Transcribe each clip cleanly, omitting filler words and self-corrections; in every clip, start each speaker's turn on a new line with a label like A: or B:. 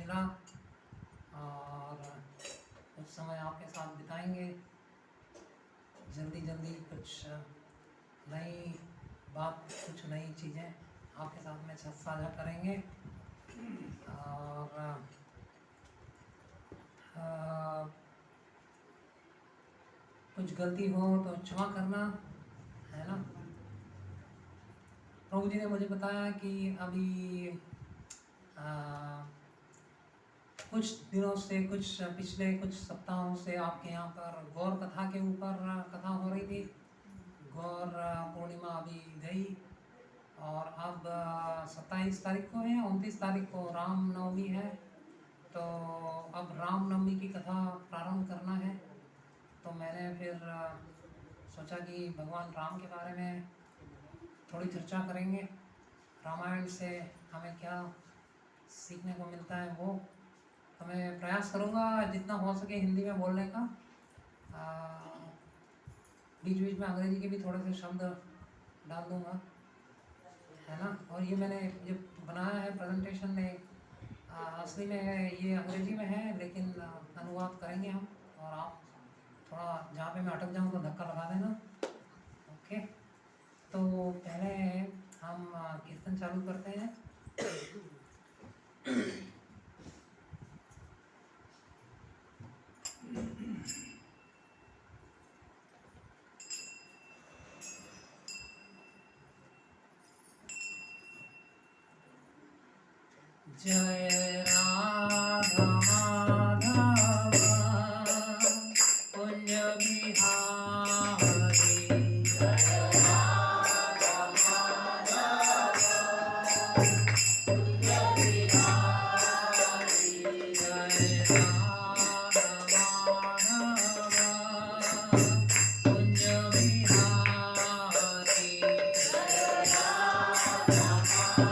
A: मिला और कुछ समय आपके साथ बिताएंगे। जल्दी जल्दी कुछ नई बात, कुछ नई चीज़ें आपके साथ में साझा करेंगे। और कुछ गलती हो तो क्षमा करना, है ना। प्रभु जी ने मुझे बताया कि अभी कुछ दिनों से, कुछ पिछले कुछ सप्ताहों से आपके यहाँ पर गौर कथा के ऊपर कथा हो रही थी। गौर पूर्णिमा अभी गई और अब 27 तारीख को है, 29 तारीख को रामनवमी है। तो अब रामनवमी की कथा प्रारंभ करना है। तो मैंने फिर सोचा कि भगवान राम के बारे में थोड़ी चर्चा करेंगे। रामायण से हमें क्या सीखने को मिलता है वो। तो मैं प्रयास करूँगा जितना हो सके हिंदी में बोलने का। बीच बीच में अंग्रेजी के भी थोड़े से शब्द डाल दूँगा, है ना। और ये मैंने जो बनाया है प्रेजेंटेशन में, असली में ये अंग्रेजी में है, लेकिन अनुवाद करेंगे हम। और आप थोड़ा जहाँ पे मैं अटक जाऊँ तो धक्का लगा देना, ओके। तो पहले हम कीर्तन चालू करते हैं। जय राधा माधव कुंज बिहारी, जय राधा माधव कुंज बिहारी, जय राधा माधव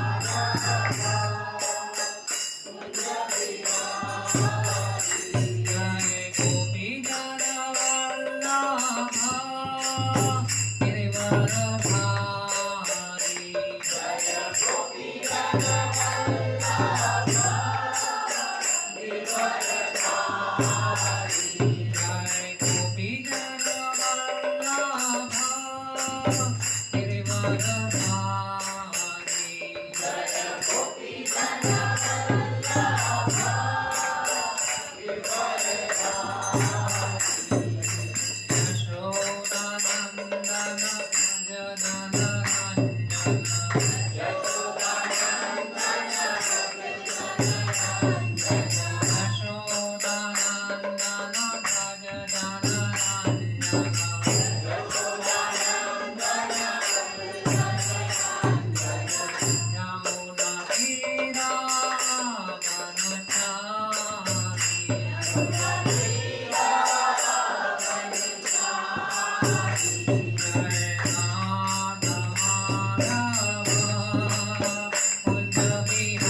A: कुंज बिहारी,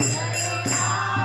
A: जय Radha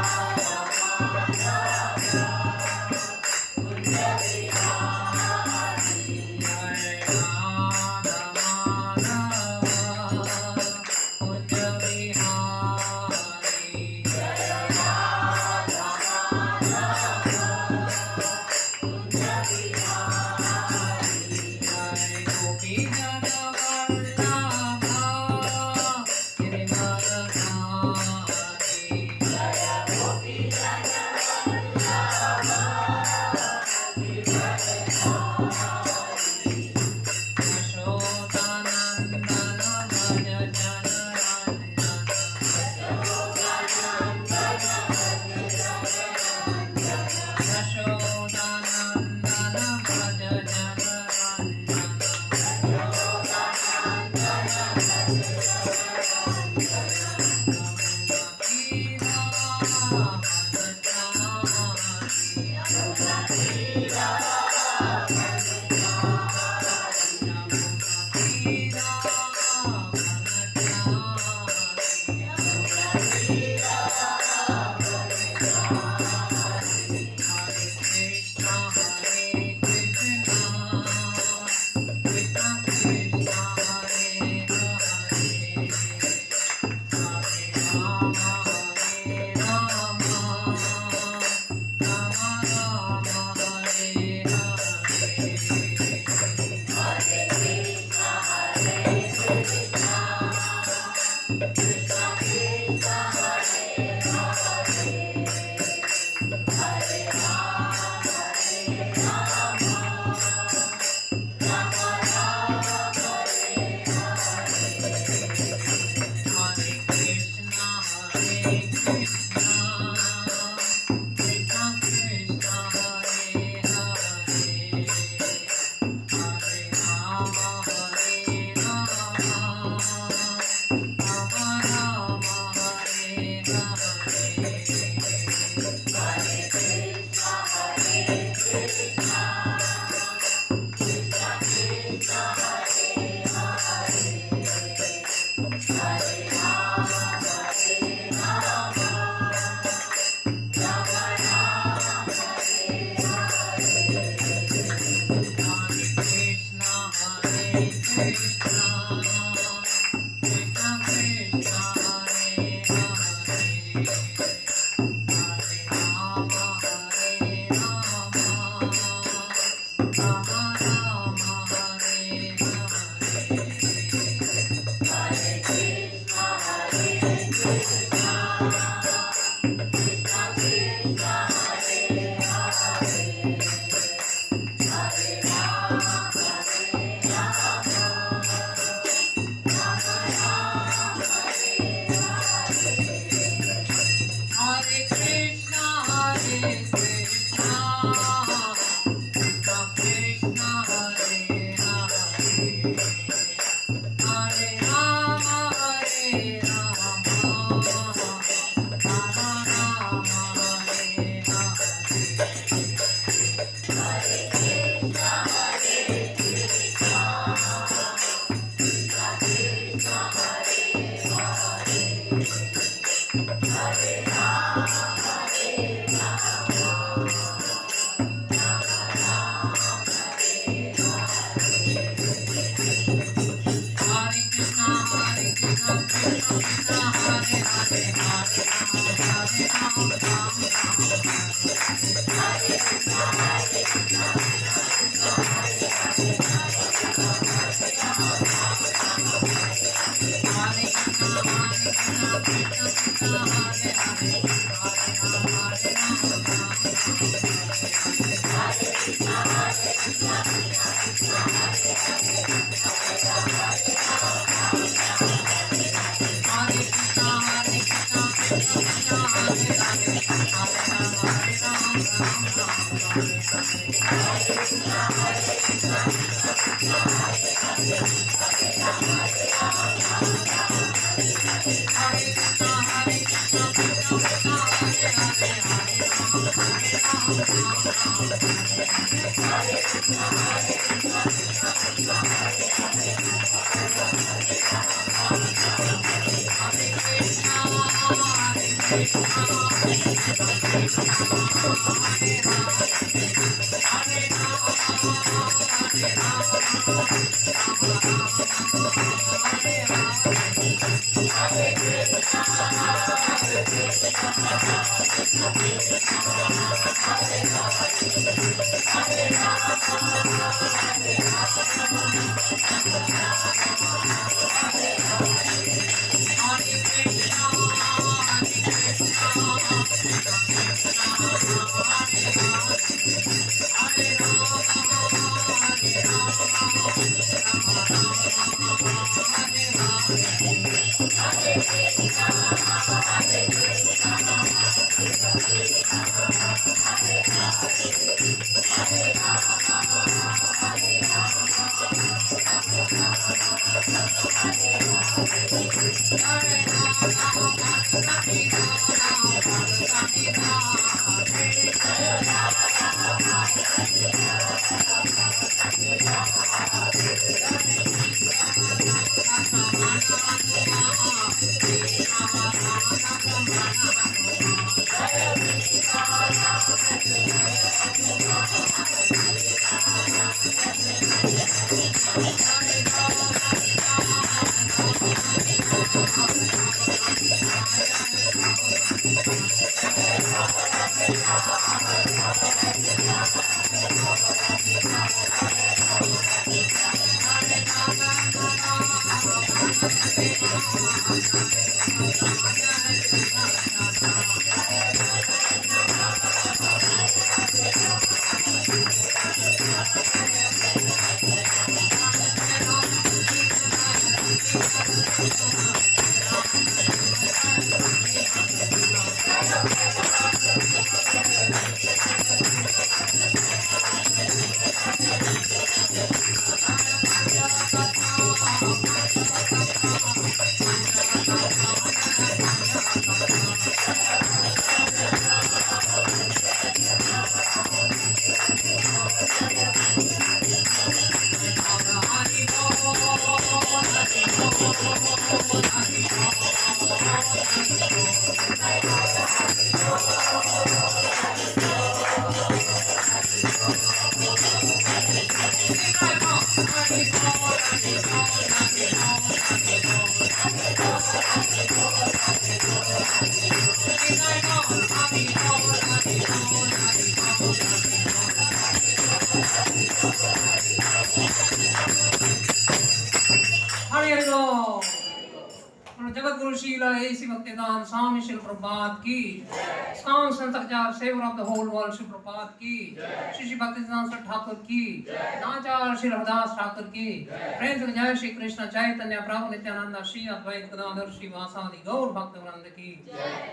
A: Srila A.C. Bhaktivedanta Swami Srila Prabhupada ki Iskon Santakchar Savior of the whole world Srila Prabhupada ki Shri Bhaktivedanta Thakur ki Nachar Sri Haridas Thakur ki Friends of Jai Shri Krishna Chaitanya Prabhu Nityananda Shri Advaita Gadadhar Shri Vasadi Gaur Bhakta Vranda ki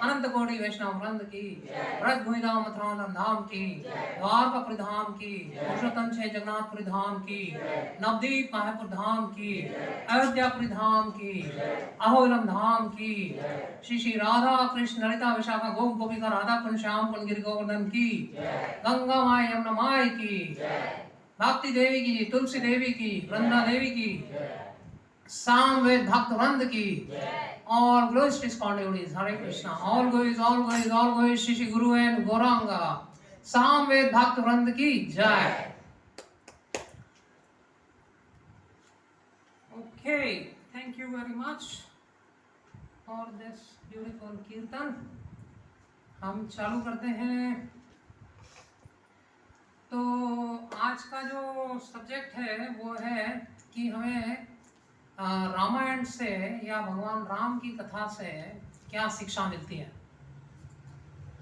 A: Ananta Koti Vaishnava Vranda ki Braj Bhuidam Mathura Dham ki Dwarka Pridham ki Purushottam Chhe Jagannathpuri Dham ki Navdeep Mahapur Dham ki Ayodhyapuri Dham ki Ahobilam Dham ki Shri Shri Radha Krishna Lalita Vishakha Gop Gopika Radha Kund Shyam Kund Giri Govardhan ki Ganga Mai Yamuna Mai ki Bhakti Devi ki Tulsi Devi ki Vranda Devi ki Samved Bhakt Vrand ki all glories to ISKCON devotees Hare Krishna all glories Shri Shri Guru and Gauranga Samved Bhakt Vrand ki Jai. Okay, thank you very much for this beautiful कीर्तन. हम चालू करते हैं. तो आज का जो subject है वो है कि हमें रामायण से या भगवान राम की कथा से क्या शिक्षा मिलती है,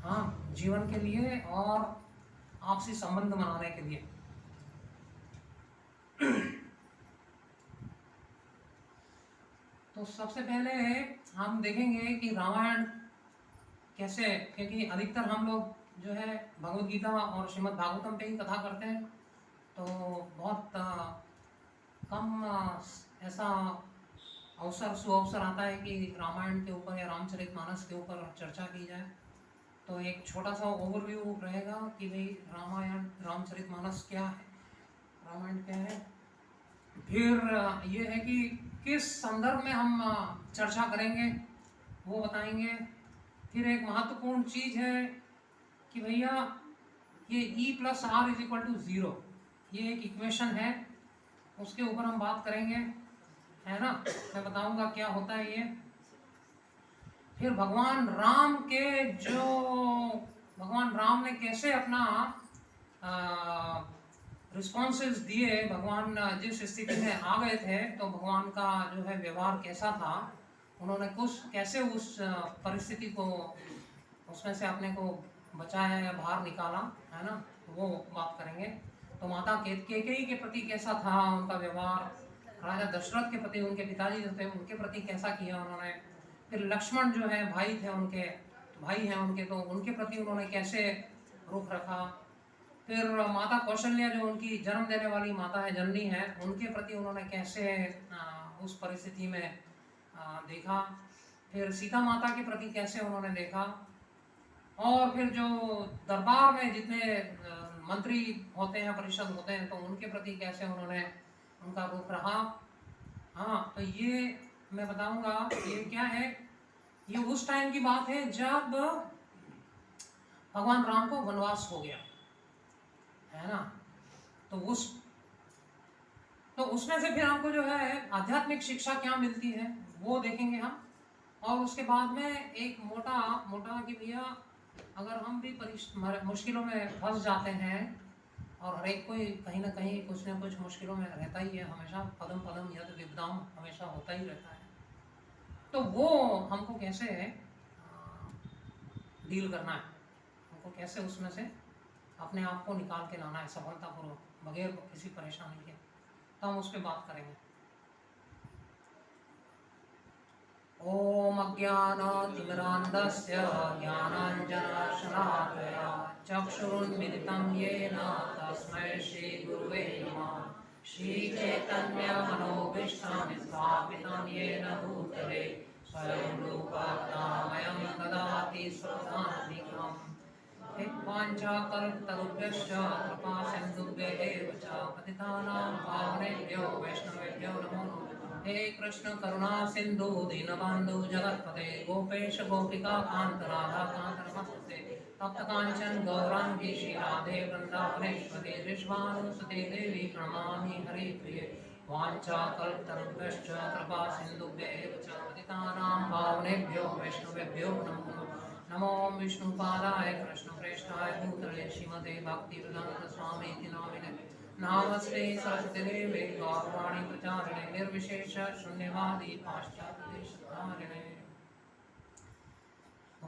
A: हाँ, जीवन के लिए और आपसी संबंध बनाने के लिए. तो सबसे पहले हम देखेंगे कि रामायण कैसे, क्योंकि अधिकतर हम लोग जो है भगवद गीता और श्रीमद् भागवतम पे ही कथा करते हैं, तो बहुत कम ऐसा अवसर सुअवसर आता है कि रामायण के ऊपर या रामचरितमानस के ऊपर चर्चा की जाए. तो एक छोटा सा ओवरव्यू रहेगा कि भाई रामायण रामचरितमानस क्या है, रामायण क्या है. फिर ये है कि किस संदर्भ में हम चर्चा करेंगे वो बताएंगे. फिर एक महत्वपूर्ण चीज़ है कि भैया ये E+R=0 ये एक इक्वेशन है, उसके ऊपर हम बात करेंगे, है ना. मैं बताऊंगा क्या होता है ये. फिर भगवान राम ने कैसे अपना रिस्पॉन्सेस दिए, भगवान जिस स्थिति में आ गए थे तो भगवान का जो है व्यवहार कैसा था, उन्होंने कैसे उस परिस्थिति को उसमें से अपने को बचाया या बाहर निकाला, है ना, वो बात करेंगे. तो माता कैकेयी के प्रति कैसा था उनका व्यवहार, राजा दशरथ के प्रति उनके पिताजी जो थे उनके प्रति कैसा किया उन्होंने. फिर लक्ष्मण जो है भाई हैं उनके तो उनके प्रति उन्होंने कैसे रुख रखा. फिर माता कौशल्या जो उनकी जन्म देने वाली माता है, जननी है, उनके प्रति उन्होंने कैसे उस परिस्थिति में देखा. फिर सीता माता के प्रति कैसे उन्होंने देखा. और फिर जो दरबार में जितने मंत्री होते हैं, परिषद होते हैं, तो उनके प्रति कैसे उन्होंने उनका रुख रहा. हाँ, तो ये मैं बताऊंगा. ये क्या है, ये उस टाइम की बात है जब भगवान राम को वनवास हो गया, है ना. तो उसमें से फिर हमको जो है आध्यात्मिक शिक्षा क्या मिलती है वो देखेंगे हम. और उसके बाद में एक मोटा कि भैया अगर हम भी मुश्किलों में फंस जाते हैं, और हर एक कोई कहीं ना कहीं कुछ ना कुछ मुश्किलों में रहता ही है, हमेशा पदम पदम यद विपदाम हमेशा होता ही रहता है. तो वो हमको कैसे डील करना है, हमको कैसे उसमें से अपने आप को निकाल के लाना है सफलतापूर्वक बगैर किसी परेशानी के, तो हम उस पर बात करेंगे. ओम अज्ञानातिमिरान्धस्य ज्ञानाञ्जनशलाकया चक्षुरुन्मिलितं येन तस्मै श्रीगुरुवे नमः. श्रीचैतन्यमनोभीष्टं स्थापितं येन भूतले स्वयं रूपं ददाति स्वदान्तिकम्. वाञ्छाकल्पतरुभ्यश्च कृपासिन्धुभ्यः च पतितानां पावनेभ्यो वैष्णवेभ्यो नमो नमः. हे कृष्ण करुणा सिंधु दीनबंधु जगत्पते गोपेश गोपिका कांत राधा कांत नमस्ते. तप्त कांचन गौरांगी श्री राधे वृंदावनेश्वरी ऋष्वानुसुते देवी प्रणमामि हरि प्रिये. वाञ्छाकल्पतरुभ्यश्च कृपा सिन्धुभ्यः च पतितानां पावनेभ्यो वैष्णवेभ्यो नमो नमः. नमो विष्णुपादाय कृष्णप्रेष्ठाय भूतले श्रीमते भक्तिवेदांत स्वामी नामिने नामस्ते सरस्वती देवे गौरवाणी प्रचारिणे निर्विशेष शून्यवादी पाश्चात्य देशधारिणे.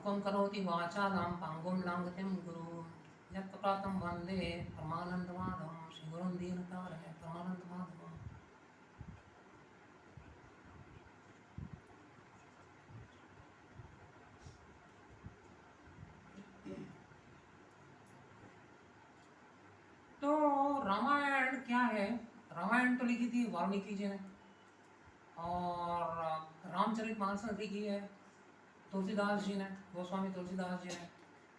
A: मुखं करोति वाचालं पङ्गुं लङ्घयति गिरिं यत्कृपातं वन्दे परमानन्दमाधवं श्रीगुरुं दीनतारिणं परमानन्दमाधवम्। तो रामायण क्या है? रामायण तो लिखी थी वाल्मीकि जी ने, और रामचरितमानस लिखी है तुलसीदास जी ने, गोस्वामी तुलसीदास जी ने।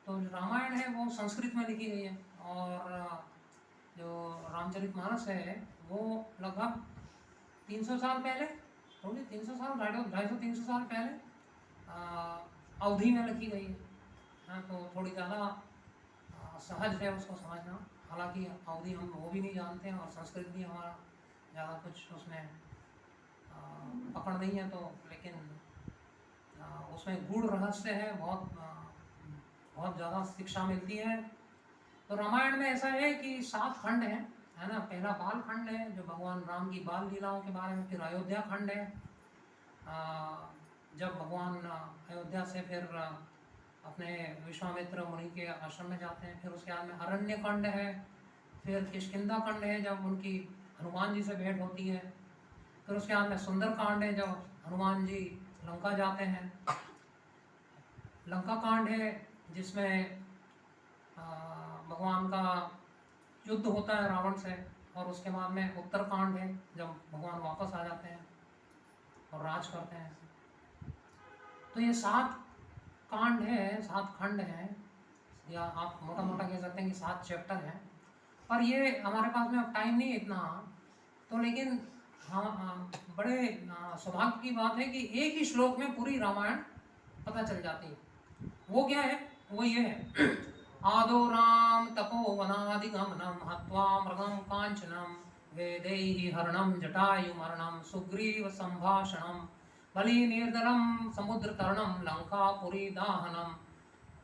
A: तो जो रामायण है वो संस्कृत में लिखी गई है, और जो रामचरितमानस है वो लगभग 300 साल पहले, थोड़ी 300 साल, 250-300 साल पहले अवधि में लिखी गई है। हाँ, तो थोड़ी ज़्यादा सहज है उसको समझना। हालांकि अवधि हम वो भी नहीं जानते हैं, और संस्कृत भी हमारा ज़्यादा कुछ उसमें पकड़ नहीं है, तो लेकिन उसमें गूढ़ रहस्य है, बहुत ज़्यादा शिक्षा मिलती है। तो रामायण में ऐसा है कि 7 खंड हैं, है ना। पहला बाल खंड है जो भगवान राम की बाल लीलाओं के बारे में, फिर अयोध्या खंड है, जब भगवान अयोध्या से फिर अपने विश्वामित्र मुनि के आश्रम में जाते हैं। फिर उसके बाद में अरण्य खंड है, फिर किष्किंधा खंड है जब उनकी हनुमान जी से भेंट होती है। फिर उसके बाद में सुंदर कांड है जब हनुमान जी लंका जाते हैं। लंका कांड है जिसमें भगवान का युद्ध होता है रावण से। और उसके बाद में उत्तरकांड है जब भगवान वापस आ जाते हैं और राज करते हैं। तो ये 7 कांड है, 7 खंड हैं, या आप मोटा मोटा कह सकते हैं कि 7 चैप्टर हैं। पर ये हमारे पास में अब टाइम नहीं है इतना, तो लेकिन हाँ, बड़े सौभाग्य की बात है कि एक ही श्लोक में पूरी रामायण पता चल जाती है। वो क्या है? वो ये है आदो राम तपोवनादिगमनम हत्वा मृगं कांचनम वेदैहि हरणं जटायुमरणं सुग्रीव संभाषणं बलि निर्दलं समुद्रतरणं लंकापुरी दाहनं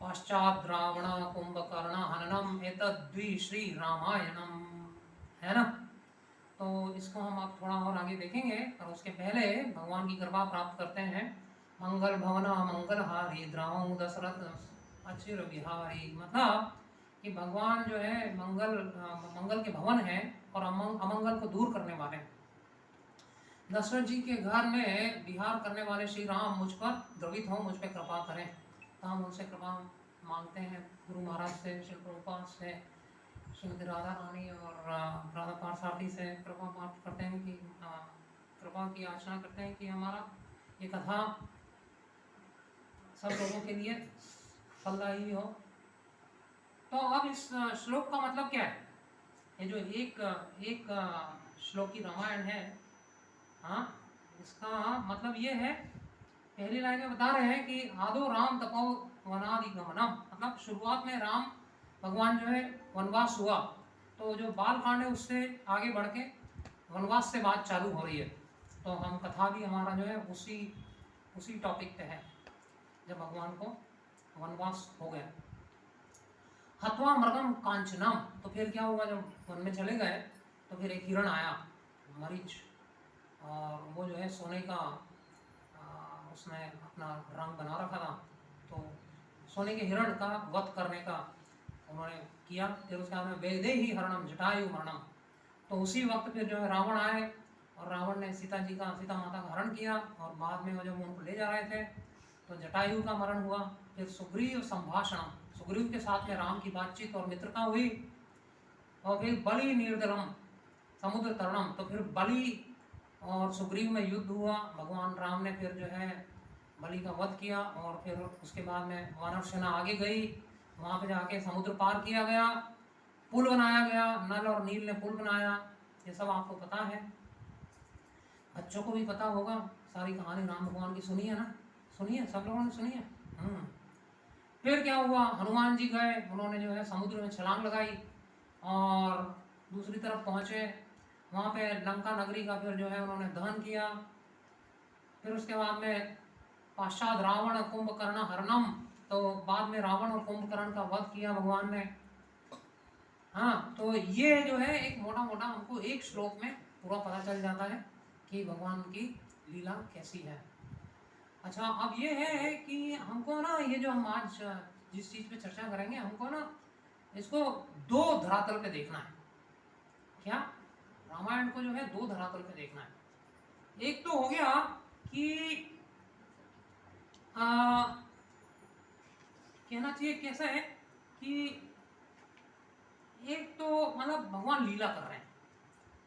A: पश्चात रावण कुंभकर्ण हननम एतद्वि श्री रामायणम, है ना। तो इसको हम अब थोड़ा और आगे देखेंगे, और उसके पहले भगवान की कृपा प्राप्त करते हैं। मंगल भवना मंगलहारी द्रावं दशरथ अचिर बिहारी, मतलब कि भगवान जो है मंगल के भवन है और अमंगल को दूर करने वाले। दशरथ जी के घर में विहार करने वाले श्री राम मुझ पर द्रवित हो, मुझ पर कृपा करें। तो हम उनसे कृपा मांगते हैं, गुरु महाराज से, श्री प्रभुपाद से, श्रीमती राधा रानी और राधा पारसारथी से कृपा प्राप्त करते हैं कि कृपा की याचना करते हैं कि हमारा ये कथा सब लोगों के लिए फलदायी हो। तो अब इस श्लोक का मतलब क्या है? ये जो एक श्लोक की रामायण है, हाँ, इसका मतलब ये है, पहली लाइन में बता रहे हैं कि आदो राम तपो वनादिगमनम, मतलब शुरुआत में राम भगवान जो है वनवास हुआ, तो जो बाल कांड है उससे आगे बढ़ के वनवास से बात चालू हो रही है। तो हम कथा भी हमारा जो है उसी टॉपिक पे है, जब भगवान को वनवास हो गया। हत्वा मृगम कांचनम, तो फिर क्या हुआ, जब वन में चले गए तो फिर एक हिरण आया, मरीच, और वो जो है सोने का उसने अपना रंग बना रखा था। तो सोने के हिरण का वध करने का उन्होंने किया। फिर उसके बाद में वेदैहि हरणम जटायु मरणम, तो उसी वक्त फिर जो है रावण आए, और रावण ने सीता माता का हरण किया, और बाद में वो जब उनको ले जा रहे थे तो जटायु का मरण हुआ। फिर सुग्रीव संभाषण, सुग्रीव के साथ में राम की बातचीत और मित्रता हुई। और फिर बलि निर्दलम समुद्र तरणम, तो फिर बलि और सुग्रीव में युद्ध हुआ। भगवान राम ने फिर जो है बलि का वध किया, और फिर उसके बाद में वानर सेना आगे गई, वहाँ पे जाके समुद्र पार किया गया, पुल बनाया गया, नल और नील ने पुल बनाया। ये सब आपको पता है, बच्चों को भी पता होगा। सारी कहानी राम भगवान की सुनी है ना, सुनी है, सब लोगों ने सुनी है। फिर क्या हुआ, हनुमान जी गए, उन्होंने जो है समुद्र में छलांग लगाई और दूसरी तरफ पहुँचे। वहाँ पे लंका नगरी का फिर जो है उन्होंने दहन किया। फिर उसके बाद में पश्चात रावण कुंभकर्ण हरणम, तो बाद में रावण और कुंभकर्ण का वध किया भगवान ने। हाँ, तो ये जो है एक मोटा मोटा हमको एक श्लोक में पूरा पता चल जाता है कि भगवान की लीला कैसी है। अच्छा, अब ये है कि हमको ना ये जो हम आज जिस चीज़ पे चर्चा करेंगे, हमको ना इसको दो धरातल पे देखना है। क्या? रामायण को जो है दो धरातल पे देखना है। एक तो हो गया कि कहना चाहिए कैसा है कि एक तो मतलब भगवान लीला कर रहे हैं,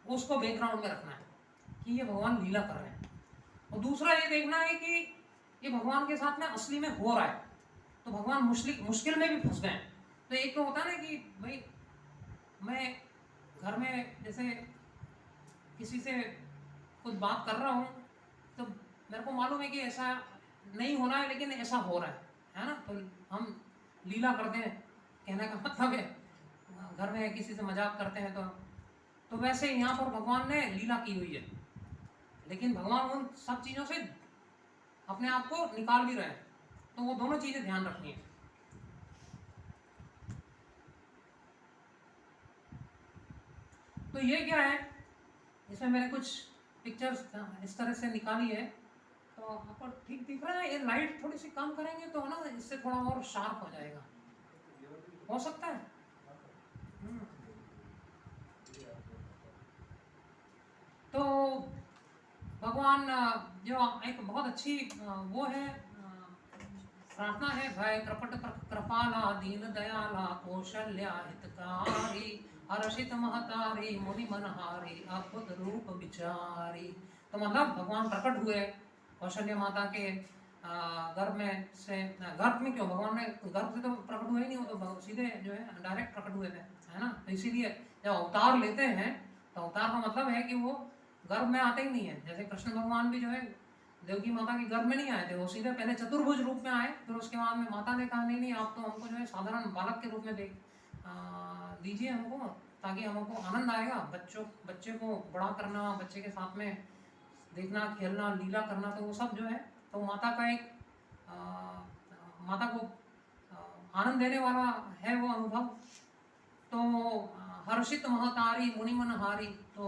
A: उसको बैकग्राउंड में रखना है कि ये भगवान लीला कर रहे हैं, और दूसरा ये देखना है कि ये भगवान के साथ में असली में हो रहा है, तो भगवान मुश्किल में भी फंस गए हैं। तो एक तो होता है ना कि भाई मैं घर में जैसे किसी से कुछ बात कर रहा हूँ, तो मेरे को मालूम है कि ऐसा नहीं होना है, लेकिन ऐसा हो रहा है ना, तो हम लीला करते हैं, कहने का मतलब है घर में किसी से मजाक करते हैं, तो वैसे यहाँ पर भगवान ने लीला की हुई है, लेकिन भगवान उन सब चीज़ों से अपने आप को निकाल भी रहे हैं, तो वो दोनों चीज़ें ध्यान रखनी है। तो ये क्या है, इसमें मैंने कुछ पिक्चर्स इस तरह से निकाली है, तो आपको ठीक दिख रहा है? ये लाइट थोड़ी सी कम करेंगे तो ना इससे थोड़ा और शार्प हो जाएगा, हो सकता है। तो भगवान जो एक बहुत अच्छी वो है प्रार्थना है, भय कृपट कृपाला दीन दयाला कौशल्या हितकारी हर्षित महतारी मुनि मनहारी अद्भुत रूप विचारी। तो मतलब भगवान प्रकट हुए कौशल्या माता के गर्भ में से, गर्भ में क्यों, भगवान ने गर्भ से तो प्रकट हुए ही नहीं, वो तो सीधे जो है डायरेक्ट प्रकट हुए थे, है ना। तो इसीलिए जब अवतार लेते हैं तो अवतार का मतलब है कि वो गर्भ में आते ही नहीं है। जैसे कृष्ण भगवान भी जो है देवकी माता के गर्भ में नहीं आए थे, वो सीधे पहले चतुर्भुज रूप में आए, फिर उसके बाद में माता ने कहा नहीं नहीं, आप तो हमको जो है साधारण बालक के रूप में दीजिए हमको, ताकि हमको आनंद आएगा, बच्चे को बड़ा करना, बच्चे के साथ में देखना, खेलना, लीला करना, तो वो सब जो है तो माता का एक माता को आनंद देने वाला है वो अनुभव। तो हर्षित महतारी मुनि मनहारी, तो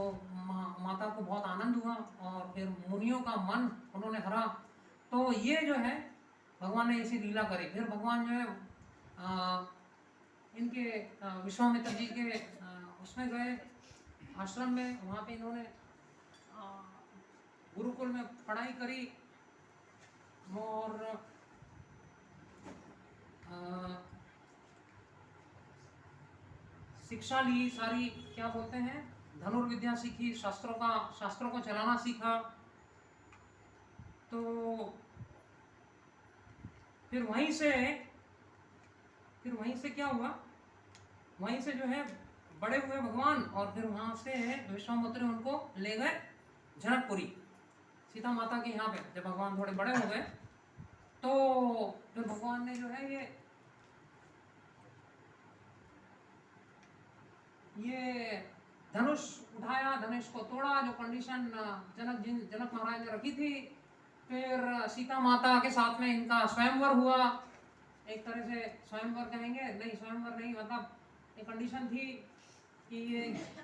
A: माता को बहुत आनंद हुआ और फिर मुनियों का मन उन्होंने हरा। तो ये जो है भगवान ने ऐसी लीला करी। फिर भगवान जो है इनके विश्वामित्र जी के उसमें गए आश्रम में, वहाँ पे इन्होंने गुरुकुल में पढ़ाई करी और शिक्षा ली सारी, क्या बोलते हैं, धनुर्विद्या सीखी, शास्त्रों को चलाना सीखा। तो फिर वहीं से क्या हुआ, वहीं से जो है बड़े हुए भगवान, और फिर वहां से विश्वामित्र उनको ले गए जनकपुरी सीता माता के यहाँ पे। जब भगवान थोड़े बड़े हो गए तो फिर भगवान ने जो है ये धनुष उठाया, धनुष को तोड़ा, जो कंडीशन जनक महाराज ने रखी थी। फिर सीता माता के साथ में इनका स्वयंवर हुआ, एक तरह से स्वयंवर कहेंगे, नहीं स्वयंवर नहीं, मतलब एक कंडीशन थी कि ये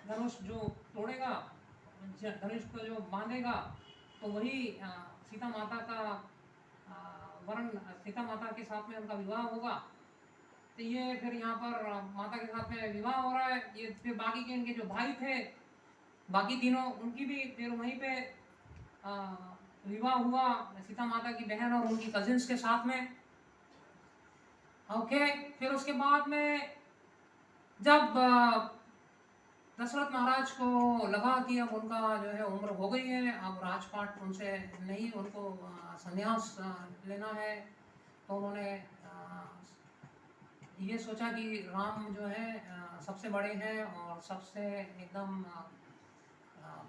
A: धनुष जो तोड़ेगा, धनुष को जो बांधेगा, तो वही सीता माता का वरण, सीता माता के साथ में उनका विवाह होगा। तो ये फिर यहाँ पर माता के साथ में विवाह हो रहा है। ये फिर बाकी के इनके जो भाई थे, बाकी तीनों, उनकी भी फिर वहीं पे विवाह हुआ सीता माता की बहन और उनकी कजिन्स के साथ में। ओके, फिर उसके बाद में जब दशरथ महाराज को लगा कि अब उनका जो है उम्र हो गई है, अब राजपाट उनसे नहीं, उनको संन्यास लेना है, तो उन्होंने ये सोचा कि राम जो है सबसे बड़े हैं और सबसे एकदम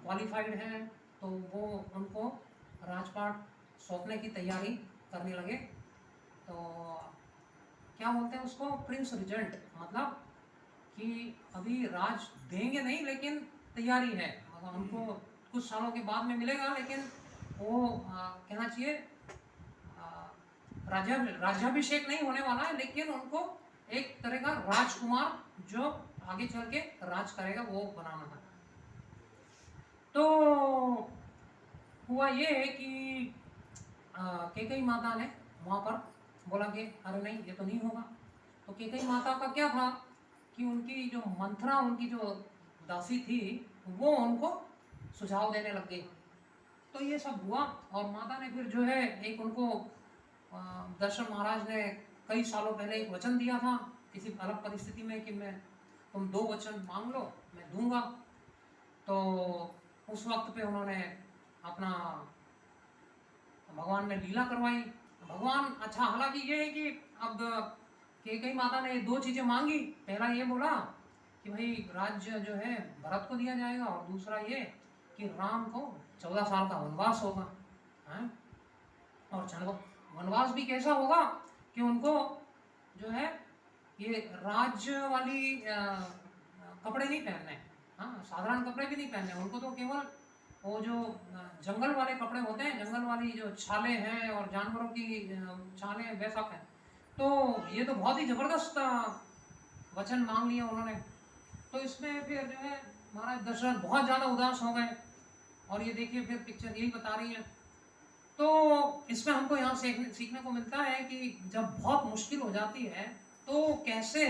A: क्वालिफाइड हैं, तो वो उनको राजपाट सौंपने की तैयारी करने लगे। तो क्या बोलते हैं उसको, प्रिंस रिजेंट, मतलब कि अभी राज देंगे नहीं, लेकिन तैयारी है, मतलब उनको कुछ सालों के बाद में मिलेगा, लेकिन वो कहना चाहिए राज्याभिषेक नहीं होने वाला है, लेकिन उनको एक तरह का राजकुमार जो आगे चल के राज करेगा वो बनाना था। तो हुआ ये है कि कैकेयी माता ने वहाँ पर बोला कि अरे नहीं, ये तो नहीं होगा। तो कैकेयी माता का क्या था कि उनकी जो मंथरा, उनकी जो दासी थी, वो उनको सुझाव देने लग गई। तो ये सब हुआ और माता ने फिर जो है एक उनको दर्शन महाराज ने कई सालों पहले एक वचन दिया था किसी अलग परिस्थिति में कि मैं तुम 2 वचन मांग लो, मैं दूंगा। तो उस वक्त पे उन्होंने अपना भगवान ने लीला करवाई। भगवान, अच्छा हालांकि ये है कि अब कैकेयी माता ने 2 चीज़ें मांगी। पहला ये बोला कि भाई राज्य जो है भरत को दिया जाएगा, और दूसरा ये कि राम को 14 साल का वनवास होगा। हैं? और चलो वनवास भी कैसा होगा कि उनको जो है ये राज्य वाली कपड़े नहीं पहनने, हाँ, साधारण कपड़े भी नहीं पहनने उनको, तो केवल वो जो जंगल वाले कपड़े होते हैं, जंगल वाली जो छाले हैं और जानवरों की छाले हैं, वैसा पहन। तो ये तो बहुत ही जबरदस्त वचन मांग लिया उन्होंने। तो इसमें फिर जो है महाराज दशरथ बहुत ज़्यादा उदास हो गए। और ये देखिए फिर पिक्चर यही बता रही है। तो इसमें हमको यहाँ सीखने को मिलता है कि जब बहुत मुश्किल हो जाती है तो कैसे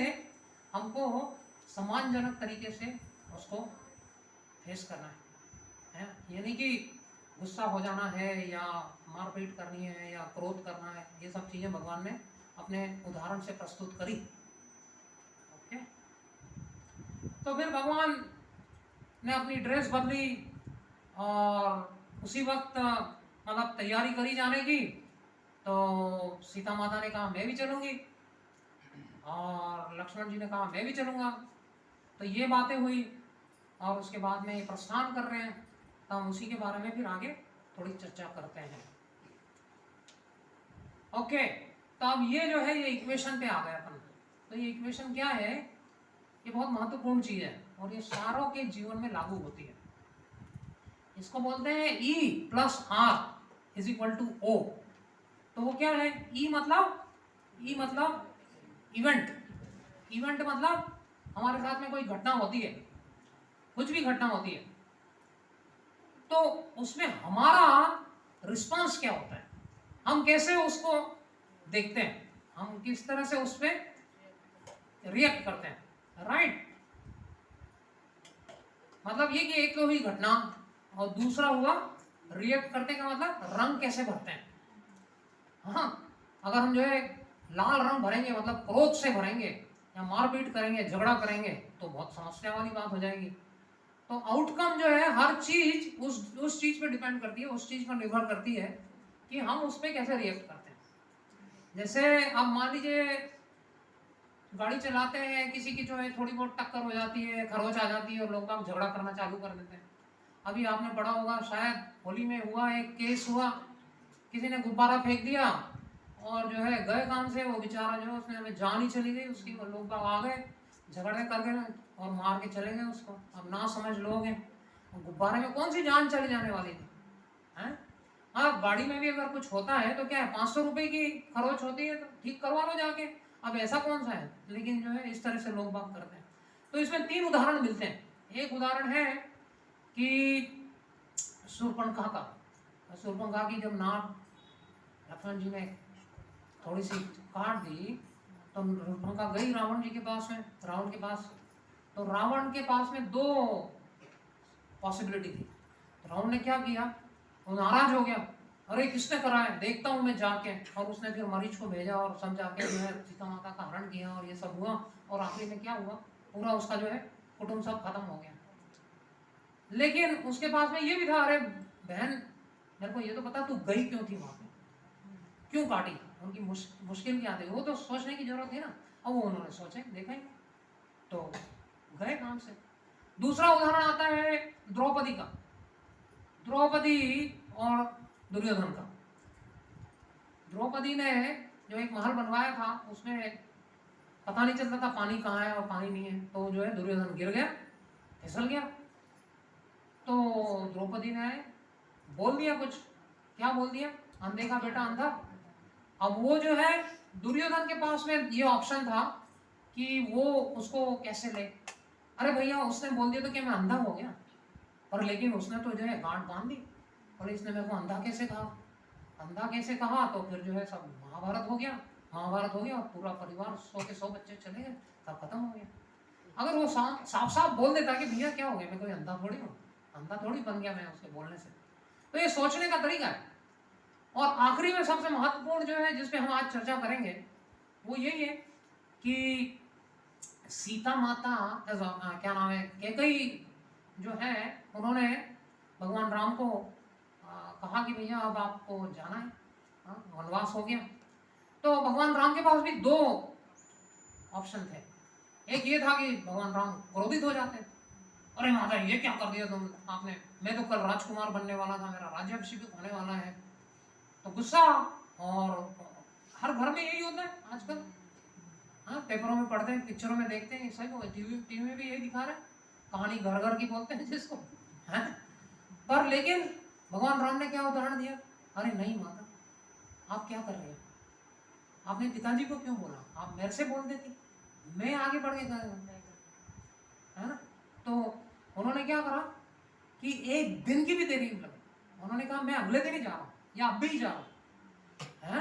A: हमको सम्मानजनक तरीके से उसको फेस करना है। ये नहीं कि गुस्सा हो जाना है या मारपीट करनी है या क्रोध करना है। ये सब चीज़ें भगवान ने अपने उदाहरण से प्रस्तुत करी। ओके, तो फिर भगवान ने अपनी ड्रेस बदली और उसी वक्त मतलब तैयारी करी जाने की। तो सीता माता ने कहा मैं भी चलूँगी, और लक्ष्मण जी ने कहा मैं भी चलूँगा। तो ये बातें हुई और उसके बाद में ये प्रस्थान कर रहे हैं। तो हम उसी के बारे में फिर आगे थोड़ी चर्चा करते हैं। ओके, तो अब ये जो है ये इक्वेशन पे आ गए अपन। तो ये इक्वेशन क्या है, ये बहुत महत्वपूर्ण चीज़ है और ये सारों के जीवन में लागू होती है। इसको बोलते हैं E + R = O। तो वो क्या है, E मतलब इवेंट। इवेंट मतलब हमारे साथ में कोई घटना होती है, कुछ भी घटना होती है, तो उसमें हमारा रिस्पांस क्या होता है, हम कैसे उसको देखते हैं, हम किस तरह से उस पर रिएक्ट करते हैं। राइट, मतलब ये कि एक तो हुई घटना और दूसरा हुआ रिएक्ट करने का मतलब रंग कैसे भरते हैं। हाँ, अगर हम जो है लाल रंग भरेंगे मतलब क्रोध से भरेंगे या मारपीट करेंगे, झगड़ा करेंगे, तो बहुत समस्या वाली बात हो जाएगी। तो आउटकम जो है हर चीज उस चीज पे डिपेंड करती है, उस चीज पर निर्भर करती है कि हम उस पर कैसे रिएक्ट करते हैं। जैसे अब मान लीजिए गाड़ी चलाते हैं, किसी की जो है थोड़ी बहुत टक्कर हो जाती है, खरोच आ जाती है और लोग बाग झगड़ा करना चालू कर देते हैं। अभी आपने पढ़ा होगा, शायद होली में हुआ, एक केस हुआ, किसी ने गुब्बारा फेंक दिया और जो है गए काम से, वो बेचारा जो है उसने हमें जान ही चली गई उसकी। वो लोग बाग आ गए, झगड़े कर गए और मार के चले गए उसको। अब ना समझ लोग हैं, गुब्बारे में कौन सी जान चली जाने वाली थी, हैं? हाँ, गाड़ी में भी अगर कुछ होता है तो क्या है, 500 रुपए की खरोच होती है तो ठीक करवा लो जाके। अब ऐसा कौन सा है, लेकिन जो है इस तरह से लोग बात करते हैं। तो इसमें 3 उदाहरण मिलते हैं। एक उदाहरण है कि शूर्पणखा का। शूर्पणखा की जब नाक लक्ष्मण जी ने थोड़ी सी काट दी तो शूर्पणखा गई रावण जी के पास में, रावण के पास। तो रावण के पास में 2 पॉसिबिलिटी थी। रावण ने क्या किया, वो नाराज हो गया, अरे किसने करा है, देखता हूँ मैं जाके। और उसने फिर मरीच को भेजा और समझा के जो है सीता माता का हरण किया और ये सब हुआ। और आखिरी में क्या हुआ, पूरा उसका जो है कुटुंब सब खत्म हो गया। लेकिन उसके पास में ये भी था, अरे बहन मेरे को ये तो पता, तू गई क्यों थी वहां पे, क्यों काटी, उनकी मुश्किल क्या थी, वो तो सोचने की जरूरत थी ना। अब वो उन्होंने सोचे, देखें तो गए काम से। दूसरा उदाहरण आता है द्रौपदी का। द्रौपदी और दुर्योधन का। द्रौपदी ने जो एक महल बनवाया था, उसमें पता नहीं चलता था पानी कहाँ है और पानी नहीं है। तो जो है दुर्योधन गिर गया, फिसल गया। तो द्रौपदी ने बोल दिया कुछ, क्या बोल दिया, अंधे का बेटा अंधा। अब वो जो है दुर्योधन के पास में ये ऑप्शन था कि वो उसको कैसे ले। अरे भैया उसने बोल दिया तो क्या मैं अंधा हो गया, और लेकिन उसने तो जो है गांठ बांध दी, और इसने मेरे को अंधा कैसे कहा। अंधा कैसे कहा तो फिर जो है सब महाभारत हो गया, महाभारत हो गया और पूरा परिवार 100 के 100 बच्चे चले गए, सब खत्म हो गया। अगर वो साफ साफ बोल देता कि भैया क्या हो गया, मैं कोई अंधा थोड़ी हूँ, अंधा थोड़ी बन गया मैं उसके बोलने से। तो ये सोचने का तरीका है। और आखिरी में सबसे महत्वपूर्ण जो है जिसपे हम आज चर्चा करेंगे वो यही है कि सीता माता क्या नाम है, कैकेयी जो है, उन्होंने भगवान राम को कहा कि भैया अब आपको जाना है, वनवास हो गया। तो भगवान राम के पास भी दो ऑप्शन थे। एक ये था कि भगवान राम क्रोधित हो जाते, अरे माता ये क्या कर दिया तुम आपने, मैं तो कल राजकुमार बनने वाला था, मेरा राज्याभिषेक होने वाला है। तो गुस्सा, और हर घर में यही होता है आजकल, हाँ पेपरों में पढ़ते हैं, पिक्चरों में देखते हैं, सही हो, टीवी में भी यही दिखा रहे हैं, कहानी घर घर की बोलते हैं जिसको, है। पर लेकिन भगवान राम ने क्या उदाहरण दिया, अरे नहीं माता आप क्या कर रहे हो, आपने पिताजी को क्यों बोला, आप मेरे से बोल देती, मैं आगे बढ़ के है ना। तो उन्होंने क्या करा कि एक दिन की भी देरी नहीं लगी, उन्होंने कहा मैं अगले दिन ही जा रहा हूँ या अब भी जा रहा हूँ, है।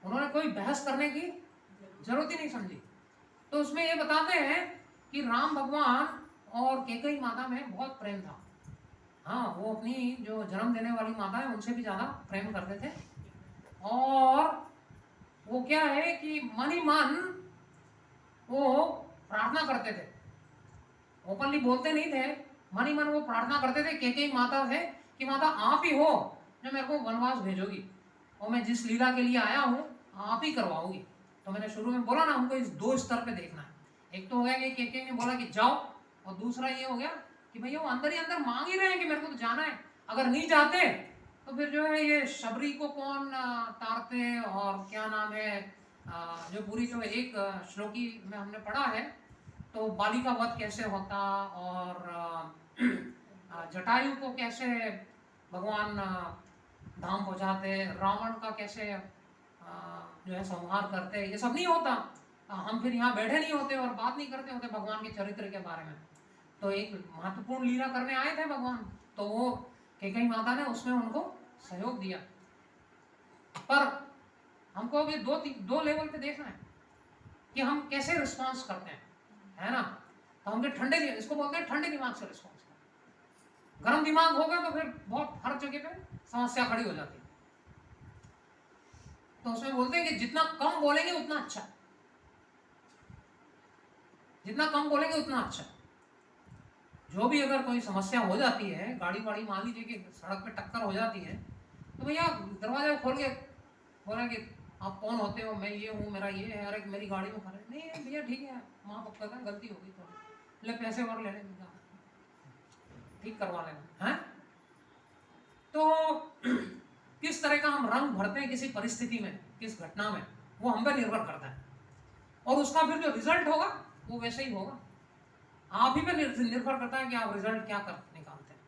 A: उन्होंने कोई बहस करने की जरूरत ही नहीं समझी। तो उसमें ये बताते हैं कि राम भगवान और कैकेयी माता में बहुत प्रेम था। हाँ वो अपनी जो जन्म देने वाली माता है उनसे भी ज़्यादा प्रेम करते थे, और वो क्या है कि मन ही मन वो प्रार्थना करते थे, ओपनली बोलते नहीं थे, मन ही मन वो प्रार्थना करते थे कैकेयी माता से कि माता आप ही हो जो मेरे को वनवास भेजोगी, और मैं जिस लीला के लिए आया हूँ आप ही करवाओगी। तो मैंने शुरू में बोला ना, हमको इस दो स्तर पे देखना है। एक तो हो गया कि कैकेयी ने बोला कि जाओ, और दूसरा ये हो गया कि भैया वो अंदर ही अंदर मांग ही रहे हैं कि मेरे को तो जाना है, अगर नहीं जाते तो फिर जो है ये शबरी को कौन तारते, और क्या नाम है जो पूरी जो एक श्लोकी में हमने पढ़ा है, तो बाली का वध कैसे होता, और जटायु को कैसे भगवान धाम पहुँचाते, रावण का कैसे जो है संहार करते, ये सब नहीं होता। हम फिर यहाँ बैठे नहीं होते और बात नहीं करते होते भगवान के चरित्र के बारे में। तो एक महत्वपूर्ण लीला करने आए थे भगवान, तो वो कैकेयी माता ने उसमें उनको सहयोग दिया। पर हमको अभी दो लेवल पे देखना है कि हम कैसे रिस्पॉन्स करते हैं, है ना। तो हमके ठंडे, इसको बोलते हैं ठंडे दिमाग से रिस्पॉन्स करते। गर्म दिमाग होगा तो फिर बहुत हर जगह पे समस्या खड़ी हो जाती है। तो उसमें बोलते हैं कि जितना कम बोलेंगे उतना अच्छा, जितना कम बोलेंगे उतना अच्छा। जो भी अगर कोई समस्या हो जाती है, गाड़ी वाड़ी मान लीजिए कि सड़क पे टक्कर हो जाती है, तो भैया दरवाजा खोल के बोले कि आप कौन होते हो, मैं ये हूँ, मेरा ये है, अरे मेरी गाड़ी में खड़े, नहीं भैया ठीक है, माँ पक्का का गलती हो गई, तो ले पैसे और ले लेंगे, ठीक करवा लेना, है। तो किस तरह का हम रंग भरते हैं किसी परिस्थिति में, किस घटना में, वो हम पे निर्भर करता है, और उसका फिर जो रिजल्ट होगा वो वैसे ही होगा। आप ही पे निर्भर करता है कि आप रिजल्ट क्या कर निकालते हैं।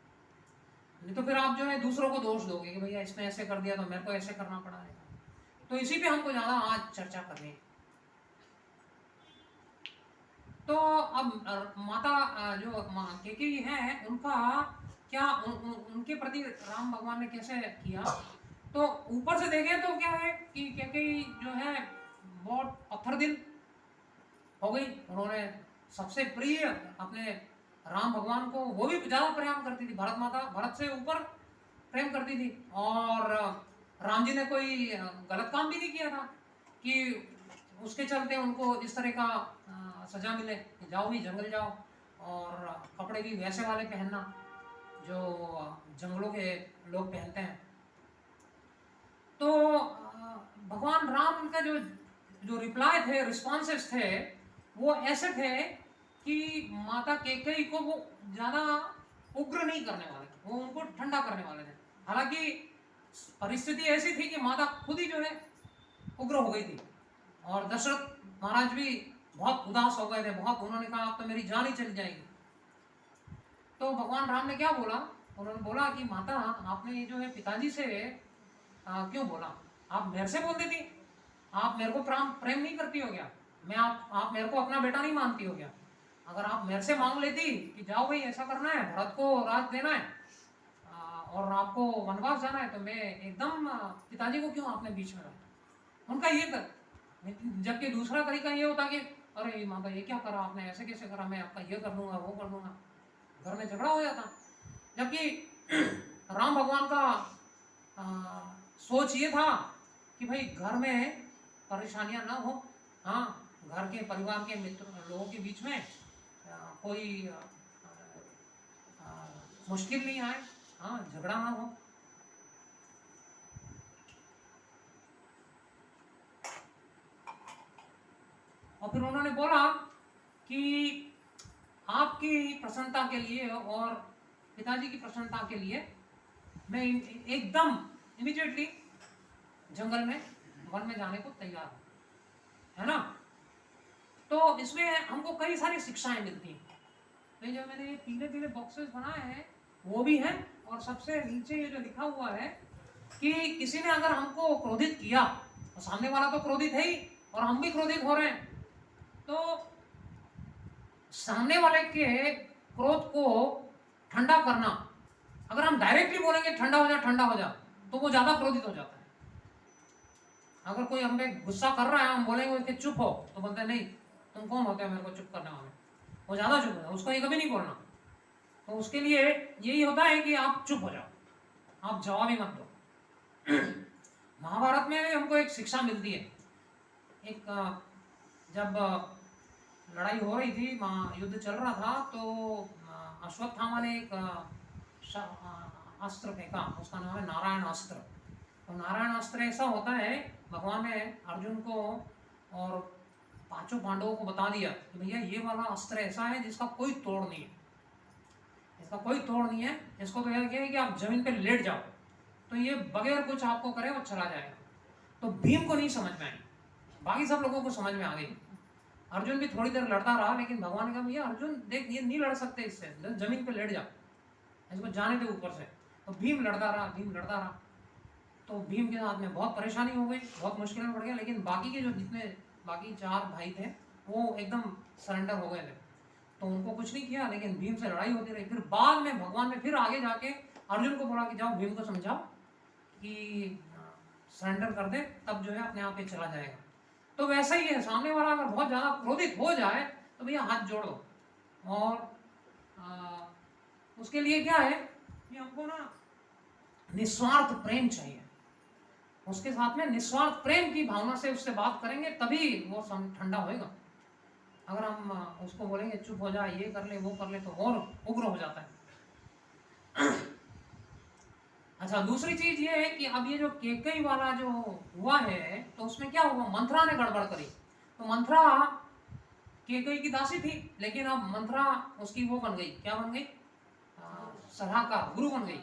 A: नहीं तो फिर आप जो है दूसरों को दोष दोगे कि भैया इसने ऐसे कर दिया तो मेरे को ऐसे करना पड़ा है। तो इसी पे हमको ज़्यादा आज चर्चा करनी है। तो अब माता जो कैकेयी है, उनका क्या उनके प्रति राम भगवान ने कैसे किया, तो ऊपर से देखें तो क्या है कि कैकेयी जो है बहुत पत्थर दिल हो गई। उन्होंने सबसे प्रिय अपने राम भगवान को, वो भी ज़्यादा प्रेम करती थी, भारत माता भरत से ऊपर प्रेम करती थी, और राम जी ने कोई गलत काम भी नहीं किया था कि उसके चलते उनको इस तरह का सजा मिले कि जाओ भी जंगल जाओ, और कपड़े भी वैसे वाले पहनना जो जंगलों के लोग पहनते हैं। तो भगवान राम का जो रिप्लाई थे, रिस्पॉन्सेस थे, वो ऐसे थे कि माता कैकेयी को वो ज़्यादा उग्र नहीं करने वाले थे, वो उनको ठंडा करने वाले थे। हालांकि परिस्थिति ऐसी थी कि माता खुद ही जो है उग्र हो गई थी, और दशरथ महाराज भी बहुत उदास हो गए थे, बहुत, उन्होंने कहा अब तो मेरी जान ही चली जाएगी। तो भगवान राम ने क्या बोला, उन्होंने बोला कि माता आपने ये जो है पिताजी से क्यों बोला, आप मेरे से बोल देती, आप मेरे को प्रेम नहीं करती हो क्या, मैं आप मेरे को अपना बेटा नहीं मानती हो क्या, अगर आप मेरे से मांग लेती कि जाओ भाई ऐसा करना है, भरत को राज देना है, और आपको वनवास जाना है तो मैं एकदम पिताजी को क्यों आपने बीच में रखा, उनका ये कर। जबकि दूसरा तरीका ये होता कि अरे माता ये क्या करा आपने, ऐसे कैसे करा, मैं आपका ये कर दूंगा वो कर दूंगा, घर में झगड़ा हो जाता। जबकि राम भगवान का सोच ये था कि भाई घर में परेशानियां ना हो, हाँ घर के परिवार के मित्र लोगों के बीच में कोई मुश्किल नहीं आए, हाँ झगड़ा ना हो। और फिर उन्होंने बोला कि आपकी प्रसन्नता के लिए और पिताजी की प्रसन्नता के लिए मैं एकदम इमीडिएटली जंगल में वन में जाने को तैयार हूँ, है ना। तो इसमें हमको कई सारी शिक्षाएं मिलती हैं। तो जो मैंने ये पीले पीले बॉक्सेस बनाए हैं वो भी हैं, और सबसे नीचे ये जो लिखा हुआ है कि किसी ने अगर हमको क्रोधित किया, तो सामने वाला तो क्रोधित है ही और हम भी क्रोधित हो रहे हैं, तो सामने वाले के क्रोध को ठंडा करना, अगर हम डायरेक्टली बोलेंगे ठंडा हो जा ठंडा हो जा, तो वो ज्यादा क्रोधित हो जाता है। अगर कोई हमें गुस्सा कर रहा है, हम बोलेंगे कि चुप हो, तो बोलते हैं नहीं तुम कौन होते हो मेरे को चुप करने वाले, वो ज्यादा चुप हो, उसको ये कभी नहीं बोलना। तो उसके लिए यही होता है कि आप चुप हो जाओ, आप जवाब ही मत दो। महाभारत में हमको एक शिक्षा मिलती है। एक जब लड़ाई हो रही थी, युद्ध चल रहा था, तो अश्वत्थामा ने एक अस्त्र फेंका, उसका नाम है नारायण अस्त्र। तो नारायण अस्त्र ऐसा होता है, भगवान ने अर्जुन को और पांचों पांडवों को बता दिया कि भैया ये वाला अस्त्र ऐसा है जिसका कोई तोड़ नहीं है, इसका कोई तोड़ नहीं है, इसको तो यह है कि आप जमीन पे लेट जाओ तो ये बगैर कुछ आपको करे वो चला जाएगा। तो भीम को नहीं समझ में आई, बाकी सब लोगों को समझ में आ गई। अर्जुन भी थोड़ी देर लड़ता रहा, लेकिन भगवान ने कहा भैया अर्जुन देख ये नहीं लड़ सकते इससे, जमीन पे लेट जाओ, इसको जाने दे ऊपर से। तो भीम लड़ता रहा, तो भीम के साथ में बहुत परेशानी हो गई, बहुत मुश्किल में पड़ गया। लेकिन बाकी के जो जितने बाकी 4 भाई थे वो एकदम सरेंडर हो गए थे, तो उनको कुछ नहीं किया, लेकिन भीम से लड़ाई होती रही। फिर बाद में भगवान ने फिर आगे जाके अर्जुन को बोला कि जाओ भीम को समझाओ कि सरेंडर कर दे, तब जो है अपने आप ये चला जाएगा। तो वैसा ही है, सामने वाला अगर बहुत ज़्यादा क्रोधित हो जाए तो भैया हाथ जोड़ दो, और उसके लिए क्या है कि हमको ना निस्वार्थ प्रेम चाहिए, उसके साथ में निस्वार्थ प्रेम की भावना से उससे बात करेंगे तभी वो ठंडा होएगा। अगर हम उसको बोलेंगे चुप हो जा, ये कर ले वो कर ले, तो और उग्र हो जाता है। अच्छा, दूसरी चीज ये है कि अब ये जो केकई वाला जो हुआ है, तो उसमें क्या हुआ, मंथरा ने गड़बड़ करी। तो मंथरा केकई की दासी थी, लेकिन अब मंथरा उसकी वो बन गई, क्या बन गई, सलाहकार, गुरु बन गई।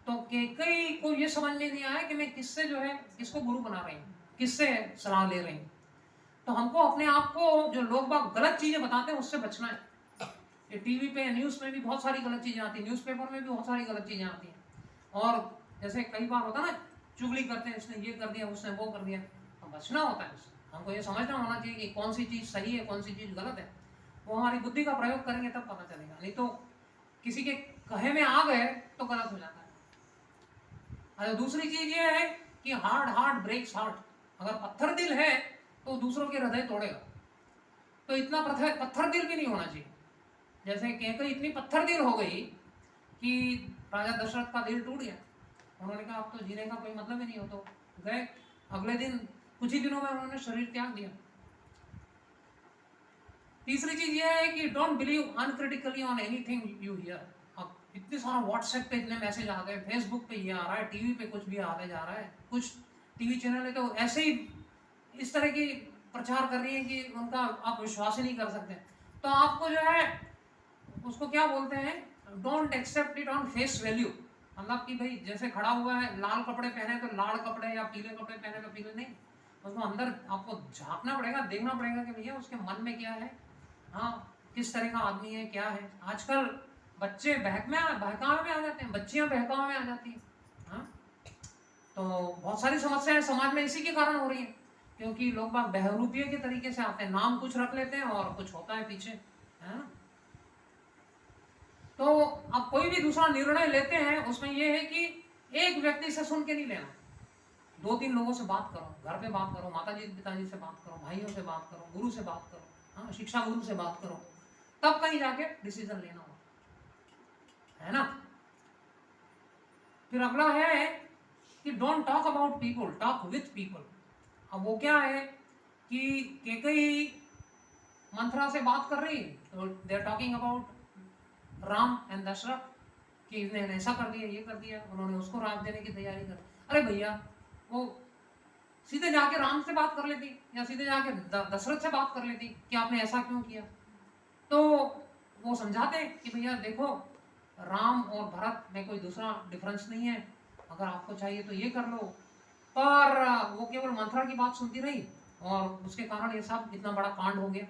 A: तो केकई को ये समझ में नहीं आया कि मैं किससे जो है किसको गुरु बना रही हूँ, किससे सलाह ले रही हूँ। तो हमको अपने आप को, जो लोग बाग गलत चीजें बताते हैं उससे बचना है। ये टीवी पे न्यूज़ में भी बहुत सारी गलत चीजें आती हैं, न्यूज़पेपर में भी बहुत सारी गलत चीजें आती हैं। और जैसे कई बार होता है ना, चुगली करते हैं, उसने ये कर दिया उसने वो कर दिया, तो बचना होता है उससे। हमको ये समझना होना चाहिए कि कौन सी चीज़ सही है कौन सी चीज़ गलत है। वो हमारी बुद्धि का प्रयोग करेंगे तब पता चलेगा, नहीं तो किसी के कहे में आ गए तो गलत हो जाता है। अच्छा, दूसरी चीज ये है कि हार्ट ब्रेक्स हार्ट। अगर पत्थर दिल है तो दूसरों के हृदय तोड़ेगा, तो इतना पत्थर दिल भी नहीं होना चाहिए। जैसे केकई इतनी पत्थर दिल हो गई कि राजा दशरथ का दिल टूट गया, उन्होंने कहा अब तो जीने का कोई मतलब ही नहीं हो, तो गए। अगले दिन कुछ ही दिनों में उन्होंने शरीर त्याग दिया। तीसरी चीज ये है कि don't believe uncritically on anything you hear. अब इतने सारा व्हाट्सएप पे इतने मैसेज आ गए, फेसबुक पे ये आ रहा है, टीवी पे कुछ भी आते जा रहा है, कुछ टीवी चैनल है तो ऐसे ही इस तरह की प्रचार कर रही है कि उनका आप विश्वास ही नहीं कर सकते। तो आपको जो है उसको क्या बोलते हैं, don't accept it on face value. मतलब कि भाई जैसे खड़ा हुआ है, लाल कपड़े पहने तो लाल कपड़े, या पीले कपड़े पहने तो पीले, नहीं, उसको अंदर आपको झांकना पड़ेगा, देखना पड़ेगा कि भैया उसके मन में क्या है, हाँ किस तरह का आदमी है, क्या है। आजकल बच्चे बहकावे में आ जाते हैं, बच्चियां बहकावे में आ जाती हैं, हाँ। तो बहुत सारी समस्याएं समाज में इसी के कारण हो रही है, क्योंकि लोग बाग बहरूपिये के तरीके से आते हैं, नाम कुछ रख लेते हैं और कुछ होता है पीछे, है ना। तो आप कोई भी दूसरा निर्णय लेते हैं उसमें यह है कि एक व्यक्ति से सुन के नहीं लेना, 2-3 लोगों से बात करो, घर पे बात करो, माताजी पिताजी से बात करो, भाइयों से बात करो, गुरु से बात करो, हाँ, शिक्षा गुरु से बात करो, तब कहीं जाके डिसीजन लेना हो, है ना। फिर अगला है कि don't talk about people, talk with people. अब वो क्या है कि कैकेयी मंथरा से बात कर रही है, तो they are talking about Ram and Dasharath कि इन्होंने ऐसा कर दिया, ये कर दिया, उन्होंने उसको राज देने की तैयारी कर। अरे भैया, वो सीधे जाके राम से बात कर लेती या सीधे जाके दशरथ से बात कर लेती कि आपने ऐसा क्यों किया। तो वो समझाते कि भैया देखो, राम और भरत में कोई दूसरा डिफरेंस नहीं है, अगर आपको चाहिए तो ये कर लो। पर वो केवल मंथरा की बात सुनती रही और उसके कारण ये सब इतना बड़ा कांड हो गया।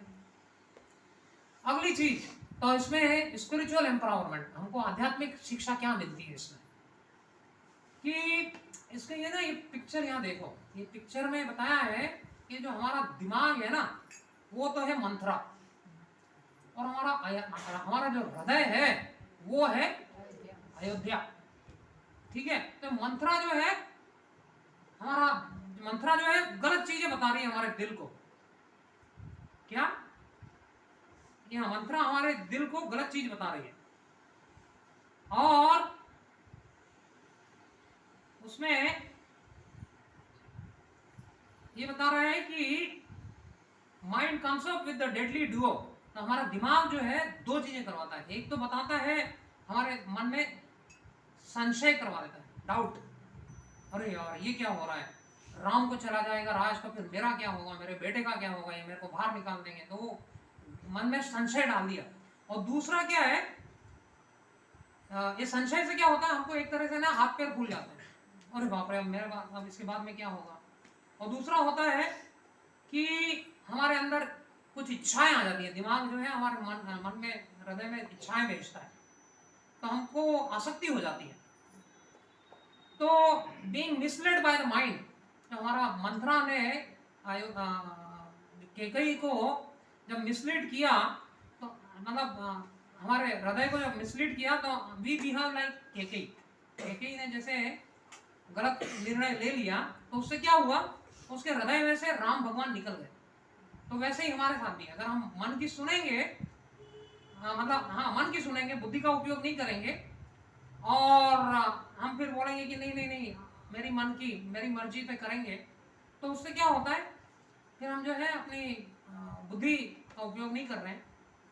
A: अगली चीज, तो इसमें स्पिरिचुअल एम्पावरमेंट, हमको आध्यात्मिक शिक्षा क्या मिलती है इसमें कि इसके ये ना, ये पिक्चर यहाँ देखो, ये पिक्चर में बताया है कि जो हमारा दिमाग है ना वो तो है मंथरा, और हमारा जो हृदय है वो है अयोध्या। ठीक है, तो मंथरा जो है गलत चीजें बता रही है हमारे दिल को। क्या? यह मंथरा हमारे दिल को गलत चीज बता रही है, और उसमें ये बता रहा है कि mind comes up with the deadly Duo. तो हमारा दिमाग जो है दो चीजें करवाता है, एक तो बताता है हमारे मन में संशय करवा देता है, डाउट, अरे यार ये क्या हो रहा है, राम को चला जाएगा राज, तो फिर मेरा क्या होगा, मेरे बेटे का क्या होगा, ये मेरे को बाहर निकाल देंगे, तो मन में संशय डाल दिया। और दूसरा क्या है, ये संशय से क्या होता है, हमको एक तरह से ना हाथ पैर फूल जाते हैं, अरे बाप रे अब इसके बाद में क्या होगा। और दूसरा होता है कि हमारे अंदर कुछ इच्छाएं आ जाती है, दिमाग जो है हमारे मन में, हृदय में इच्छाएं भेजता है, तो हमको आसक्ति हो जाती है। तो being misled by the mind, तो हमारा मंथरा ने कैकेयी को जब मिसलीड किया, तो मतलब हमारे हृदय को जब मिसलीड किया, तो we behave like Kaikeyi. Kaikeyi ने जैसे गलत निर्णय ले लिया, तो उससे क्या हुआ, उसके हृदय में से राम भगवान निकल गए। तो वैसे ही हमारे साथ भी, अगर हम मन की सुनेंगे, मन की सुनेंगे, बुद्धि का उपयोग नहीं करेंगे, और हम फिर बोलेंगे कि नहीं नहीं नहीं मेरी मर्जी पे करेंगे, तो उससे क्या होता है, फिर हम जो है अपनी बुद्धि का उपयोग नहीं कर रहे हैं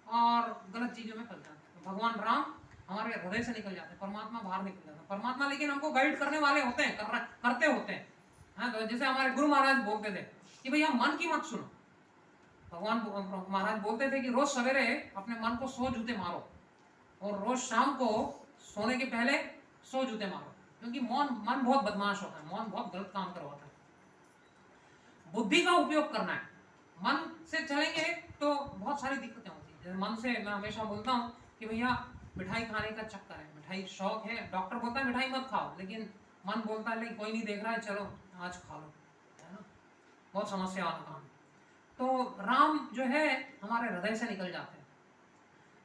A: और गलत चीजों में फंस जाते हैं। तो भगवान राम हमारे हृदय से निकल जाते हैं, परमात्मा बाहर निकल जाता है। परमात्मा लेकिन हमको गाइड करने वाले होते हैं, करते होते हैं। हाँ, तो जैसे हमारे गुरु महाराज बोलते थे कि भैया मन की मत सुनो। भगवान महाराज बोलते थे कि रोज सवेरे अपने मन को 100 जूते मारो, और रोज शाम को सोने के पहले 100 जूते मारो, क्योंकि मन बहुत बदमाश होता है, मन बहुत गलत काम करवाता है। बुद्धि का उपयोग करना है, मन से चलेंगे तो बहुत सारी दिक्कतें होती है। जैसे मन से मैं हमेशा बोलता हूँ कि भैया मिठाई खाने का चक्कर है, मिठाई शौक है, डॉक्टर बोलता है मिठाई मत खाओ, लेकिन मन बोलता है नहीं कोई नहीं देख रहा है, चलो आज खा लो, है ना, बहुत समस्या वाला काम। तो राम जो है हमारे हृदय से निकल जाते हैं।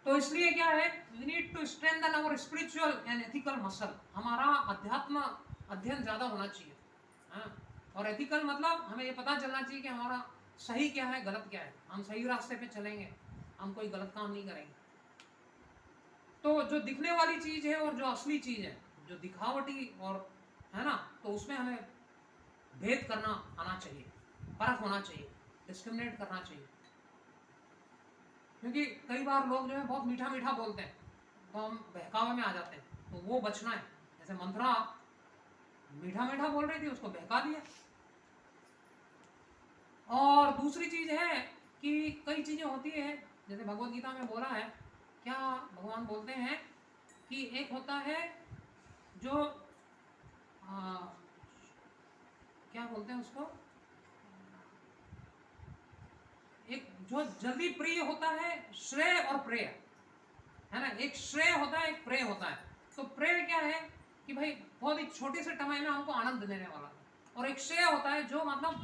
A: तो इसलिए क्या है, we need to strengthen our spiritual and ethical muscle. हमारा अध्यात्म अध्ययन ज्यादा होना चाहिए, हाँ? और एथिकल मतलब हमें ये पता चलना चाहिए कि हमारा सही क्या है, गलत क्या है, हम सही रास्ते पे चलेंगे, हम कोई गलत काम नहीं करेंगे। तो जो दिखने वाली चीज है और जो असली चीज है, जो दिखावटी और है ना, तो उसमें हमें भेद करना आना चाहिए, फर्क होना चाहिए, डिस्क्रिमिनेट करना चाहिए। क्योंकि कई बार लोग जो है बहुत मीठा मीठा बोलते हैं, तो हम बहकावे में आ जाते हैं, तो वो बचना है। जैसे मंथरा मीठा मीठा बोल रही थी, उसको बहका दिया। और दूसरी चीज है कि कई चीजें होती है, जैसे भगवत गीता में बोला है, क्या भगवान बोलते हैं कि एक होता है जो क्या बोलते हैं उसको, एक जो जल्दी प्रिय होता है, श्रेय और प्रेय, है ना। एक श्रेय होता है, एक प्रेय होता है। तो प्रेय क्या है कि भाई बहुत ही छोटे से समय में हमको आनंद देने वाला, और एक श्रेय होता है जो मतलब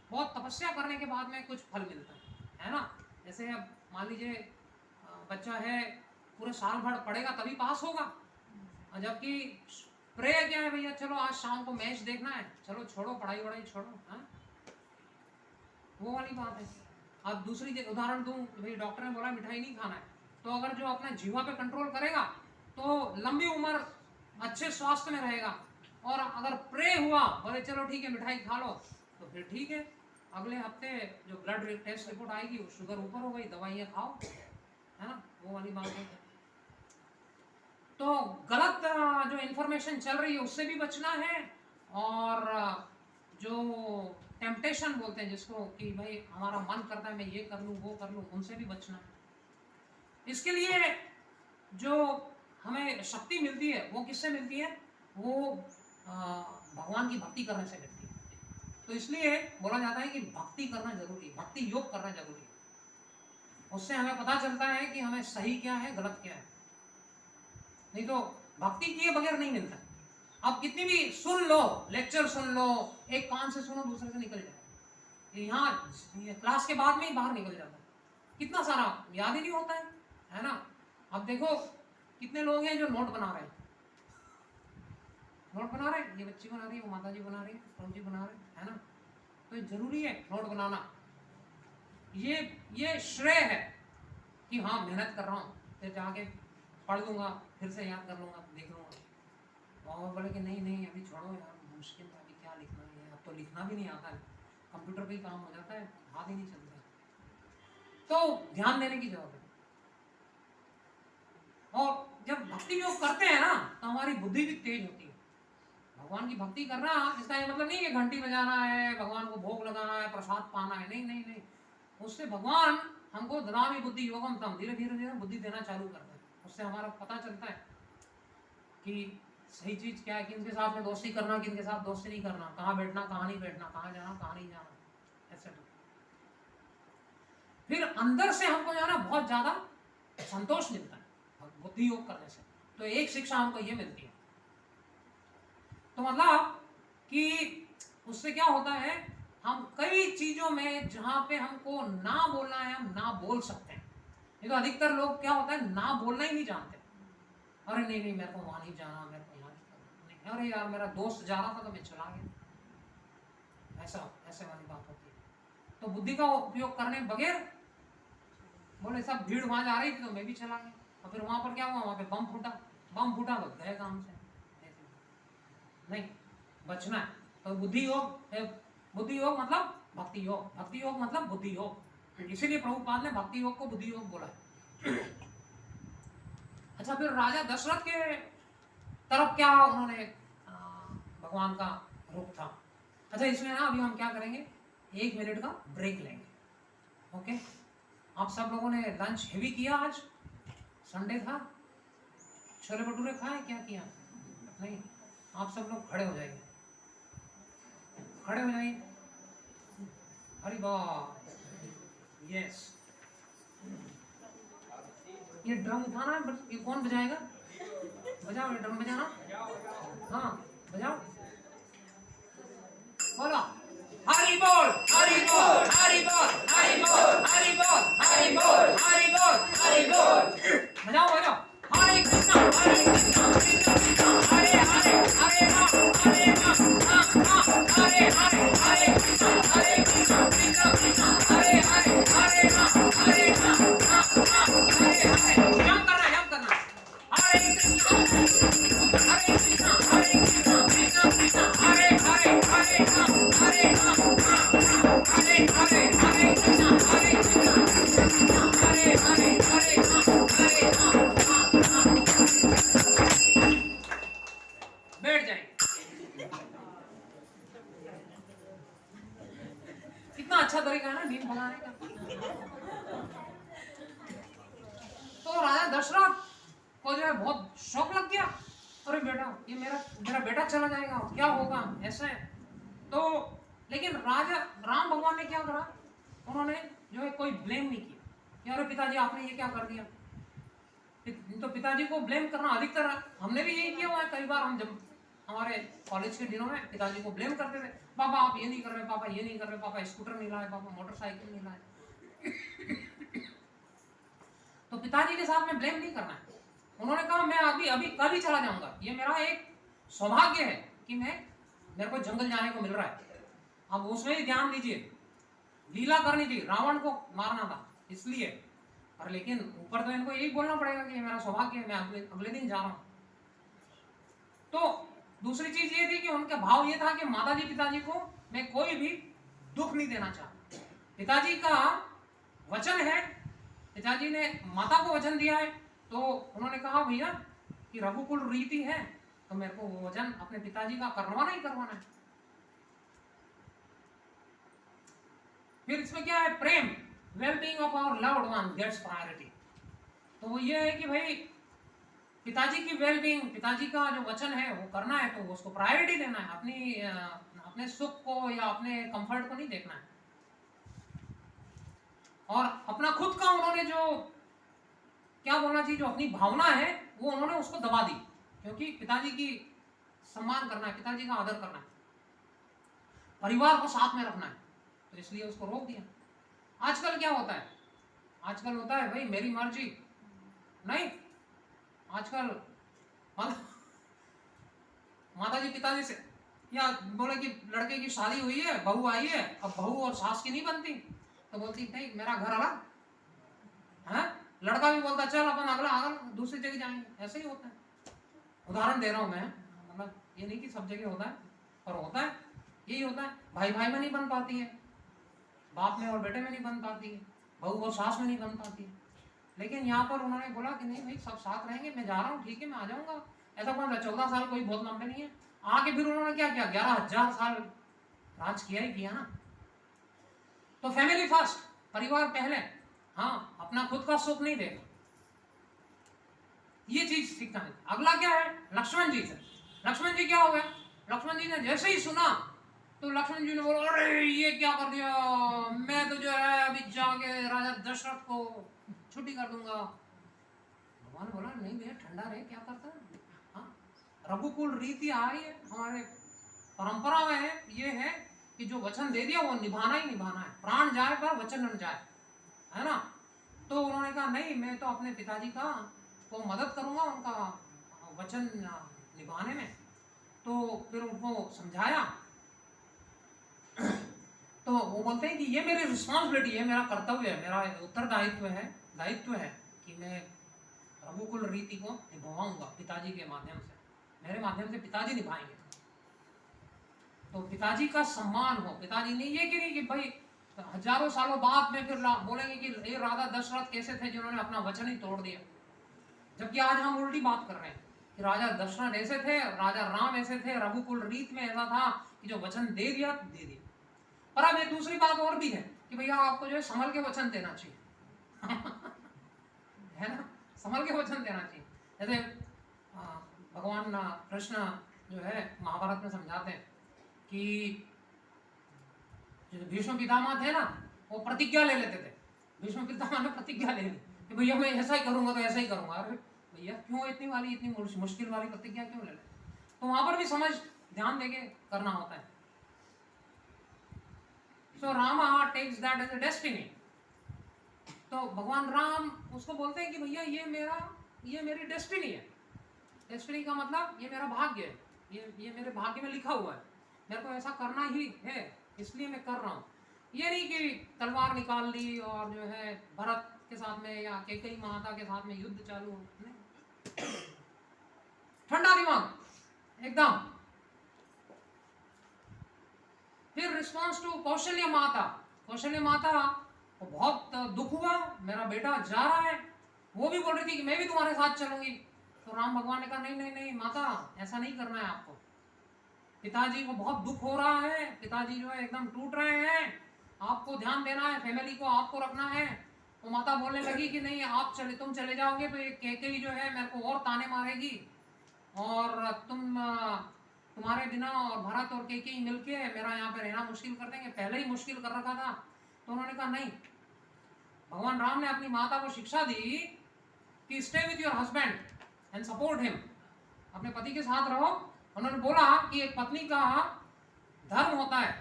A: बहुत तपस्या करने के बाद में कुछ फल मिलता है ना। जैसे अब मान लीजिए बच्चा है पूरे साल भर पढ़ेगा तभी पास होगा। और जबकि प्रे क्या है भैया, चलो आज शाम को मैच देखना है, चलो छोड़ो पढ़ाई वढ़ाई छोड़ो, हाँ वो वाली बात है। अब दूसरी उदाहरण दूं, भाई डॉक्टर ने बोला मिठाई नहीं खाना है, तो अगर जो अपना जीवा पे कंट्रोल करेगा तो लंबी उम्र अच्छे स्वास्थ्य में रहेगा। और अगर प्रे हुआ बोले चलो ठीक है मिठाई खा लो, तो फिर ठीक है, अगले हफ्ते जो ब्लड टेस्ट रिपोर्ट आएगी वो शुगर ऊपर हो गई, दवाइयाँ खाओ, है ना, वो वाली बात है। तो गलत जो इन्फॉर्मेशन चल रही है उससे भी बचना है, और जो टेम्पटेशन बोलते हैं जिसको कि भाई हमारा मन करता है मैं ये कर लूँ वो कर लूँ, उनसे भी बचना है। इसके लिए जो हमें शक्ति मिलती है वो किससे मिलती है, वो भगवान की भक्ति करने से मिलती है। तो इसलिए बोला जाता है कि भक्ति करना जरूरी है, भक्ति योग करना जरूरी है। उससे हमें पता चलता है कि हमें सही क्या है गलत क्या है, नहीं तो भक्ति किए बगैर नहीं मिलता। आप कितनी भी सुन लो, लेक्चर सुन लो, एक कान से सुनो दूसरे से निकल जाए, यहाँ क्लास के बाद में ही बाहर निकल जाता है, कितना सारा याद ही नहीं होता है ना। अब देखो कितने लोग हैं जो नोट बना रहे हैं, नोट बना रहे हैं, ये बच्ची बना रही है, वो माता जी बना रही है, प्रभु जी बना रहे हैं, है ना। तो जरूरी है नोट बनाना, ये श्रेय है कि हाँ मेहनत कर रहा हूँ, फिर जाके पढ़ लूंगा, फिर से याद कर लूंगा, देख लूंगा। और बोले कि नहीं नहीं अभी छोड़ो यार, मुश्किल है, अभी क्या लिखना है, अब तो लिखना भी नहीं आता है, कंप्यूटर पे ही काम हो जाता है, हाथ ही नहीं चलता। तो ध्यान देने की जरूरत है। और जब भक्ति योग करते हैं ना तो हमारी बुद्धि भी तेज होती है। भगवान की भक्ति करना इसका ये मतलब नहीं है घंटी बजाना है, भगवान को भोग लगाना है, प्रसाद पाना है, नहीं नहीं नहीं। उससे भगवान हमको ददामि बुद्धि योगम तम, धीरे धीरे धीरे बुद्धि देना चालू करता है। उससे हमारा पता चलता है कि सही चीज क्या है, किनके साथ में दोस्ती करना, किनके साथ दोस्ती नहीं करना, कहाँ बैठना कहाँ नहीं बैठना, कहाँ जाना कहाँ नहीं जाना, ऐसे। फिर अंदर से हमको जो है ना बहुत ज्यादा संतोष मिलता है बुद्धि योग करने से। तो एक शिक्षा हमको ये मिलती है, तो मतलब कि उससे क्या होता है, हम कई चीजों में जहां पे हमको ना बोलना है हम ना बोल सकते हैं। नहीं तो अधिकतर लोग क्या होता है ना बोलना ही नहीं जानते, अरे नहीं नहीं मेरे को वहां नहीं जाना, मेरे को यहाँ नहीं, अरे यार मेरा दोस्त जा रहा था तो मैं चला गया, ऐसा ऐसे वाली बात होती है। तो बुद्धि का उपयोग करने बगैर बोले सब भीड़ वहां जा रही थी तो मैं भी चला गया, और फिर वहां पर क्या हुआ, वहां पे बम फूटा तो गए काम से, नहीं बचना है। तो बुद्धि योग मतलब भक्ति योग मतलब बुद्धि योग, इसीलिए प्रभुपाद ने भक्ति योग को बुद्धि योग बोला है। अच्छा, फिर राजा दशरथ के तरफ क्या उन्होंने भगवान का रूप था। अच्छा, इसमें ना अभी हम क्या करेंगे, 1 मिनट का ब्रेक लेंगे, ओके। आप सब लोगों ने लंच हेवी किया, आज संडे था, छोले भटूरे खाए, क्या किया, नहीं। आप सब लोग खड़े हो जाइए, खड़े हो जाइए, हरि बोल, यस। ये ड्रम उठाना है, ये कौन बजाएगा, बजाओ, ये ड्रम बजाना, हाँ बजाओ, बोलो हरि बोल हरि बोल हरि बोल हरि बोल हरि बोल हरि बोल हरि बोल हरि बोल, बजाओ बजाओ, हरे कृष्णा हरे हरे हरे राम हरे हरे हरे कृष्णा कृष्णा कृष्णा हरे हरे हरे राम हरे हरे। जंप करना, हरे कृष्णा हरे कृष्णा कृष्णा कृष्णा हरे हरे हरे राम हरे हरे हरे हरे कृष्णा हरे हरे हरे राम हरे राम। बैठ जाएंगे, कितना अच्छा तरीका है ना नींद भगाने का। तो राजा दशरथ को जो है बहुत शौक लग गया, अरे बेटा ये मेरा बेटा चला जाएगा, क्या होगा ऐसे। तो लेकिन राजा राम भगवान ने क्या करा, उन्होंने जो है कोई ब्लेम नहीं किया कि अरे पिताजी आपने ये क्या कर दिया। तो पिताजी को ब्लेम करना अधिकतर हमने भी यही किया हुआ है, कई बार हम जब हमारे कॉलेज के दिनों में पिताजी को ब्लेम करते थे, पापा आप ये नहीं कर रहे, पापा ये नहीं कर रहे, पापा स्कूटर नहीं लाए, पापा मोटरसाइकिल नहीं लाए। तो पिताजी के साथ में ब्लेम नहीं करना है, उन्होंने कहा मैं अभी अभी कल ही चला जाऊंगा, ये मेरा एक सौभाग्य है कि मेरे को जंगल जाने को मिल रहा है। अब उसमें ही ध्यान दीजिए, लीला करनी थी, रावण को मारना था इसलिए, और लेकिन ऊपर तो इनको यही बोलना पड़ेगा कि मेरा सौभाग्य है, मैं अगले दिन जा रहा हूं। तो दूसरी चीज ये थी कि उनका भाव ये था कि माताजी पिताजी को मैं कोई भी दुख नहीं देना चाहता। पिताजी का वचन है, पिताजी ने माता को वचन दिया है, तो उन्होंने कहा भैया कि रघुकुल रीति है, तो मेरे को वो वचन अपने पिताजी का करवाना ही करवाना है। फिर इसमें क्या है, प्रेम, wellbeing of our loved one gets priority. तो वो ये है कि भाई पिताजी की वेलबींग, पिताजी का जो वचन है वो करना है, तो उसको प्रायोरिटी देना है, अपने सुख को या अपने कंफर्ट को नहीं देखना है। और अपना खुद का उन्होंने जो क्या बोलना चाहिए, जो अपनी भावना है वो उन्होंने उसको दबा दी, क्योंकि पिताजी की सम्मान करना है, पिताजी का आदर करना है, परिवार को साथ में रखना है, तो इसलिए उसको रोक दिया। आजकल क्या होता है, आजकल होता है भाई मेरी मर्जी नहीं, आजकल माताजी पिताजी से या बोले कि लड़के की शादी हुई है, बहू आई है, अब बहू और सास की नहीं बनती, तो बोलती नहीं मेरा घर अलग है। लड़का भी बोलता चल अपन अगला दूसरी जगह जाएंगे, ऐसे ही होता है। उदाहरण दे रहा हूं मैं, मतलब ये नहीं कि सब जगह होता है, पर होता है, यही होता है। भाई भाई में नहीं बन पाती है, बाप में और बेटे में नहीं बन पाती है, बहू और सास में नहीं बन पाती है। लेकिन यहाँ पर उन्होंने बोला कि नहीं भाई सब साथ रहेंगे, मैं जा रहा हूँ, ठीक है मैं आ जाऊंगा। ऐसा कौन था, 14 साल कोई बहुत लंबे नहीं है। आके फिर उन्होंने क्या किया, 11,000 साल राज किया ही किया ना। तो फैमिली फर्स्ट, परिवार पहले, हाँ अपना खुद का सुख नहीं देखा, ये चीज सीखना है। अगला क्या है, लक्ष्मण जी से। लक्ष्मण जी क्या हो गया, लक्ष्मण जी ने जैसे ही सुना तो लक्ष्मण जी ने बोला अरे ये क्या कर दिया, मैं तो जो है अभी जाके राजा दशरथ को छुट्टी कर दूंगा। भगवान बोला नहीं भैया ठंडा रहे, क्या करता है, हाँ रघुकुल रीति आई है, हमारे परंपरा में है, ये है कि जो वचन दे दिया वो निभाना ही निभाना है, प्राण जाए पर वचन न जाए, है ना। तो उन्होंने कहा नहीं मैं तो अपने पिताजी का को मदद करूंगा उनका वचन निभाने में। तो फिर उनको समझाया, तो वो बोलते हैं कि ये मेरी रिस्पॉन्सिबिलिटी है, मेरा कर्तव्य है, मेरा उत्तरदायित्व है, दायित्व है कि मैं रघुकुल रीति को निभाऊंगा पिताजी के माध्यम से, मेरे माध्यम से पिताजी निभाएंगे। तो पिताजी का सम्मान हो, पिताजी ने ये कि नहीं कि भाई हजारों सालों बाद में फिर बोलेंगे कि ये राजा दशरथ कैसे थे जिन्होंने अपना वचन ही तोड़ दिया, जबकि आज हम उल्टी बात कर रहे हैं कि राजा दशरथ ऐसे थे, राजा राम ऐसे थे, रघुकुल रीत में ऐसा था कि जो वचन दे दिया दे दिया। और अब एक दूसरी बात और भी है कि भैया आपको जो है संभल के वचन देना चाहिए है ना, संभल के वचन देना चाहिए। जैसे भगवान कृष्ण जो है महाभारत में समझाते हैं कि जो भीष्म पितामह थे ना, वो प्रतिज्ञा ले लेते थे। भीष्म पितामह ने प्रतिज्ञा ले ली कि भैया मैं ऐसा ही करूंगा तो ऐसा ही करूंगा। अरे भैया क्यों इतनी मुश्किल वाली प्रतिज्ञा क्यों ले लेते? तो वहां पर भी समझ ध्यान देके करना होता है। So Rama takes that as a destiny. तो भगवान राम उसको बोलते हैं कि भैया ये मेरी डेस्टिनी है। डेस्टिनी का मतलब ये मेरा भाग्य है, ये मेरे भाग्य में लिखा हुआ है, मेरे को ऐसा करना ही है, इसलिए मैं कर रहा हूँ। ये नहीं कि तलवार निकाल ली और जो है भरत के साथ में या कैकेयी माता के साथ में युद्ध चालू, नहीं, ठंडा दिमाग एकदम। फिर रिस्पॉन्स टू कौशल्य माता। कौशल्य माता को बहुत दुख हुआ, मेरा बेटा जा रहा है, वो भी बोल रही थी कि मैं भी तुम्हारे साथ चलूंगी। तो राम भगवान ने कहा नहीं नहीं नहीं माता, ऐसा नहीं करना है आपको, पिताजी को बहुत दुख हो रहा है, पिताजी जो है एकदम टूट रहे हैं, आपको ध्यान देना है, फैमिली को आपको रखना है। तो माता बोलने लगी कि नहीं आप तुम चले जाओगे तो ये कैकेयी जो है मेरे को और ताने मारेगी, और तुम्हारे बिना और भरत और कैकेयी मिलके मेरा यहाँ पे रहना मुश्किल कर देंगे, पहले ही मुश्किल कर रखा था। तो उन्होंने कहा नहीं, भगवान राम ने अपनी माता को शिक्षा दी कि stay with your husband and support him, अपने पति के साथ रहो। उन्होंने बोला कि एक पत्नी का धर्म होता है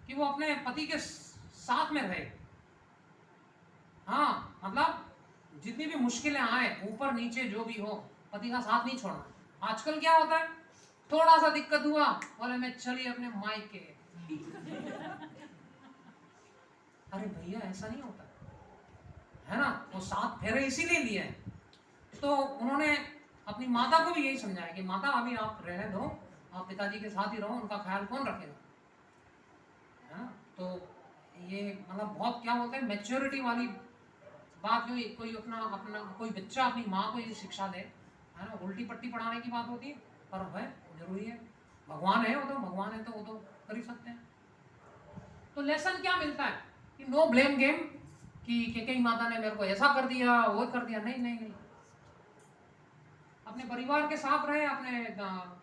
A: कि वो अपने पति के साथ में रहे, हाँ मतलब जितनी भी मुश्किलें आए, ऊपर नीचे जो भी हो, पति का साथ नहीं छोड़ना। आजकल क्या होता है, थोड़ा सा दिक्कत हुआ, बोले मैं चलिए अपने मायके। अरे भैया ऐसा नहीं होता है ना, वो 7 फेरे इसीलिए लिए हैं। तो उन्होंने अपनी माता को भी यही समझाया कि माता अभी आप रहने दो, आप पिताजी के साथ ही रहो, उनका ख्याल कौन रखेगा, है ना। तो ये मतलब बहुत क्या बोलते हैं, मैच्योरिटी वाली बात। जो कोई अपना अपना कोई बच्चा अपनी माँ को ये शिक्षा दे, है ना, उल्टी पट्टी पढ़ाने की बात होती है, पर है जरूरी है। भगवान है, वो तो भगवान है, तो वो तो कर ही सकते हैं। तो लेसन क्या मिलता है कि नो ब्लेम गेम, कि कई माता ने मेरे को ऐसा कर दिया, वो कर दिया। नहीं नहीं नहीं, अपने परिवार के साथ रहे, अपने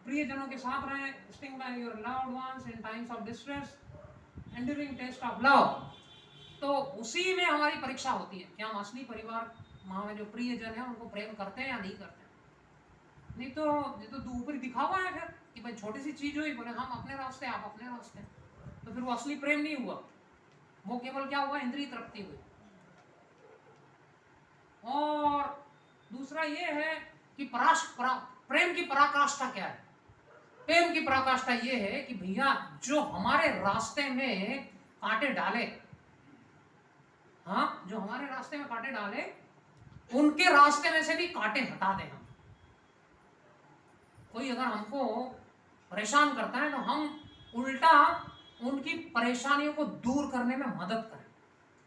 A: प्रियजनों के साथ रहे, sting by your loved ones in times of distress, enduring test of love. तो उसी में हमारी परीक्षा होती है कि हम असली परिवार, माँ में जो प्रियजन है, उनको प्रेम करते हैं या नहीं करते हैं। नहीं तो ये तो ऊपर दिखावा है फिर कि भाई छोटी सी चीज हुई, बोले हम अपने रास्ते, आप अपने रास्ते, तो फिर वो असली प्रेम नहीं हुआ, वो केवल क्या हुआ, इंद्रिय तृप्ति हुई। और दूसरा ये है कि प्रेम की पराकाष्ठा क्या है। प्रेम की पराकाष्ठा ये है कि भैया जो हमारे रास्ते में कांटे डाले, हाँ, जो हमारे रास्ते में कांटे डाले, उनके रास्ते में से भी कांटे हटा दें हम। कोई अगर हमको परेशान करता है तो हम उल्टा उनकी परेशानियों को दूर करने में मदद करें।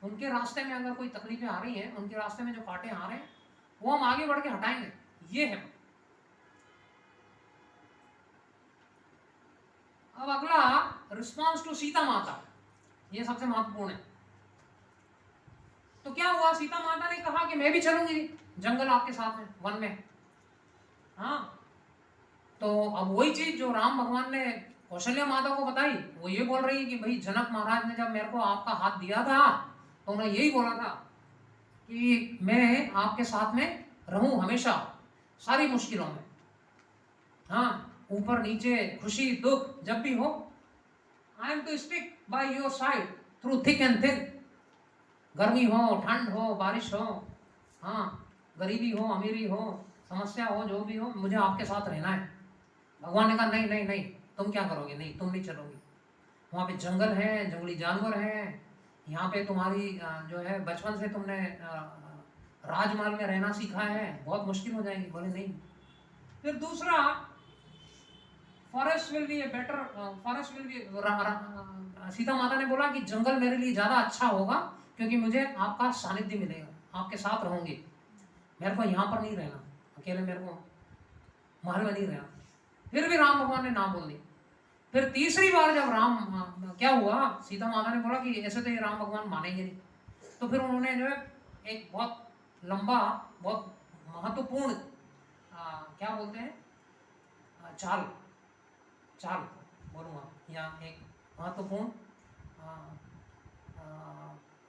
A: उनके रास्ते में अगर कोई तकलीफें आ रही हैं, उनके रास्ते में जो कांटे आ रहे हैं, वो हम आगे बढ़ के हटाएंगे। ये है। अब अगला रिस्पॉन्स टू सीता माता, ये सबसे महत्वपूर्ण है। तो क्या हुआ, सीता माता ने कहा कि मैं भी चलूंगी जंगल आपके साथ में, वन में। हाँ, तो अब वही चीज जो राम भगवान ने कौशल्या माता को बताई, वो ये बोल रही है कि भाई जनक महाराज ने जब मेरे को आपका हाथ दिया था, तो उन्होंने यही बोला था कि मैं आपके साथ में रहूं हमेशा, सारी मुश्किलों में। हाँ, ऊपर नीचे, खुशी दुख जब भी हो, I am to stick by your side through thick and thin. गर्मी हो, ठंड हो, बारिश हो, हाँ, गरीबी हो, अमीरी हो, समस्या हो, जो भी हो, मुझे आपके साथ रहना है। भगवान ने कहा नहीं नहीं नहीं, तुम क्या करोगे, नहीं तुम नहीं चलोगी। वहाँ पे जंगल है, जंगली जानवर है, यहाँ पे तुम्हारी जो है बचपन से तुमने राजमहल में रहना सीखा है, बहुत मुश्किल हो जाएगी। बोले नहीं। फिर दूसरा, forest will be a better, forest will be, Sita माता ने बोला कि जंगल मेरे लिए ज़्यादा अच्छा होगा, क्योंकि मुझे आपका सानिध्य मिलेगा, आपके साथ रहूंगी, मेरे को यहाँ पर नहीं रहना, अकेले मेरे को महल में नहीं रहना। फिर भी राम भगवान ने ना बोल दी। फिर तीसरी बार जब क्या हुआ, सीता माता ने बोला कि ऐसे तो ये राम भगवान मानेंगे नहीं, तो फिर उन्होंने जो है एक बहुत लंबा, बहुत महत्वपूर्ण क्या बोलते हैं, चाल बोलूँगा, या एक महत्वपूर्ण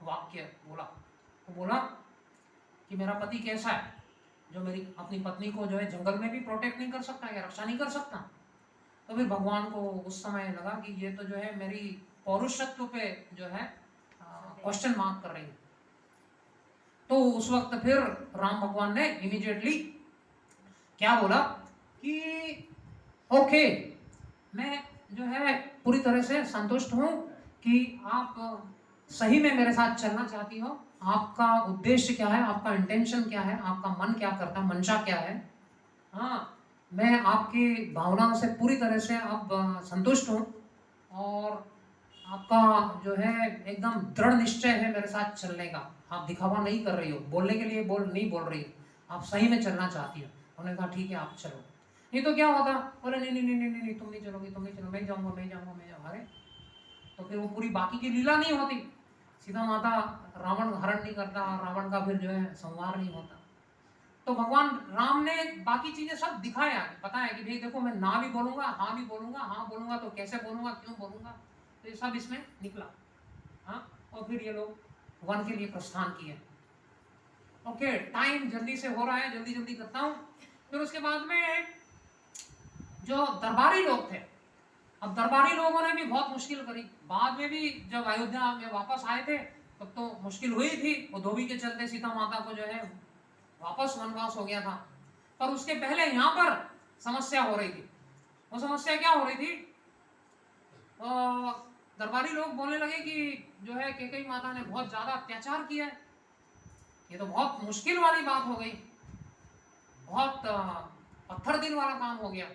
A: वाक्य बोला। वो बोला कि मेरा पति कैसा है, जो मेरी अपनी पत्नी को जो है जंगल में भी प्रोटेक्ट नहीं कर सकता या रक्षा नहीं कर सकता। तो फिर भगवान को उस समय लगा कि ये तो जो है मेरी पौरुषत्व पे जो है क्वेश्चन मार्क कर रही है। तो उस वक्त फिर राम भगवान ने इमीडिएटली क्या बोला कि ओके, मैं जो है पूरी तरह से संतुष्ट हूँ कि आप सही में मेरे साथ चलना चाहती हो। आपका उद्देश्य क्या है, आपका इंटेंशन क्या है, आपका मन क्या करता है, मंशा क्या है। हाँ, मैं आपकी भावनाओं से पूरी तरह से अब संतुष्ट हूँ, और आपका जो है एकदम दृढ़ निश्चय है मेरे साथ चलने का। आप दिखावा नहीं कर रही हो, बोलने के लिए नहीं बोल रही हो, आप सही में चलना चाहती हो। उन्होंने कहा ठीक है आप चलो। नहीं तो क्या होता, बोले नहीं नहीं नहीं नहीं नहीं, तुम नहीं चलोगी, तुम नहीं चलो, मैं जाऊँगा मैं जाऊँगा मैं जाऊँगा। अरे तो फिर वो पूरी बाकी की लीला नहीं होती। सीता माता रावण हरण नहीं करता, रावण का फिर जो है संहार नहीं होता। तो भगवान राम ने बाकी चीजें सब दिखाया, पता है कि भाई देखो मैं ना भी बोलूंगा, हाँ भी बोलूंगा, हाँ बोलूंगा तो कैसे बोलूंगा, क्यों बोलूंगा, तो ये सब इसमें निकला। हाँ, और फिर ये लोग वन के लिए प्रस्थान किए। ओके, टाइम जल्दी से हो रहा है, जल्दी जल्दी करता हूँ। फिर उसके बाद में जो दरबारी लोग थे, अब दरबारी लोगों ने भी बहुत मुश्किल करी। बाद में भी जब अयोध्या में वापस आए थे तब तो मुश्किल हुई थी, वो धोबी के चलते सीता माता को जो है वापस वनवास हो गया था। पर उसके पहले यहाँ पर समस्या हो रही थी। वो समस्या क्या हो रही थी? दरबारी लोग बोलने लगे कि जो है कैकेयी माता ने बहुत ज्यादा अत्याचार किया है, ये तो बहुत मुश्किल वाली बात हो गई, बहुत पत्थर दिल वाला काम हो गया।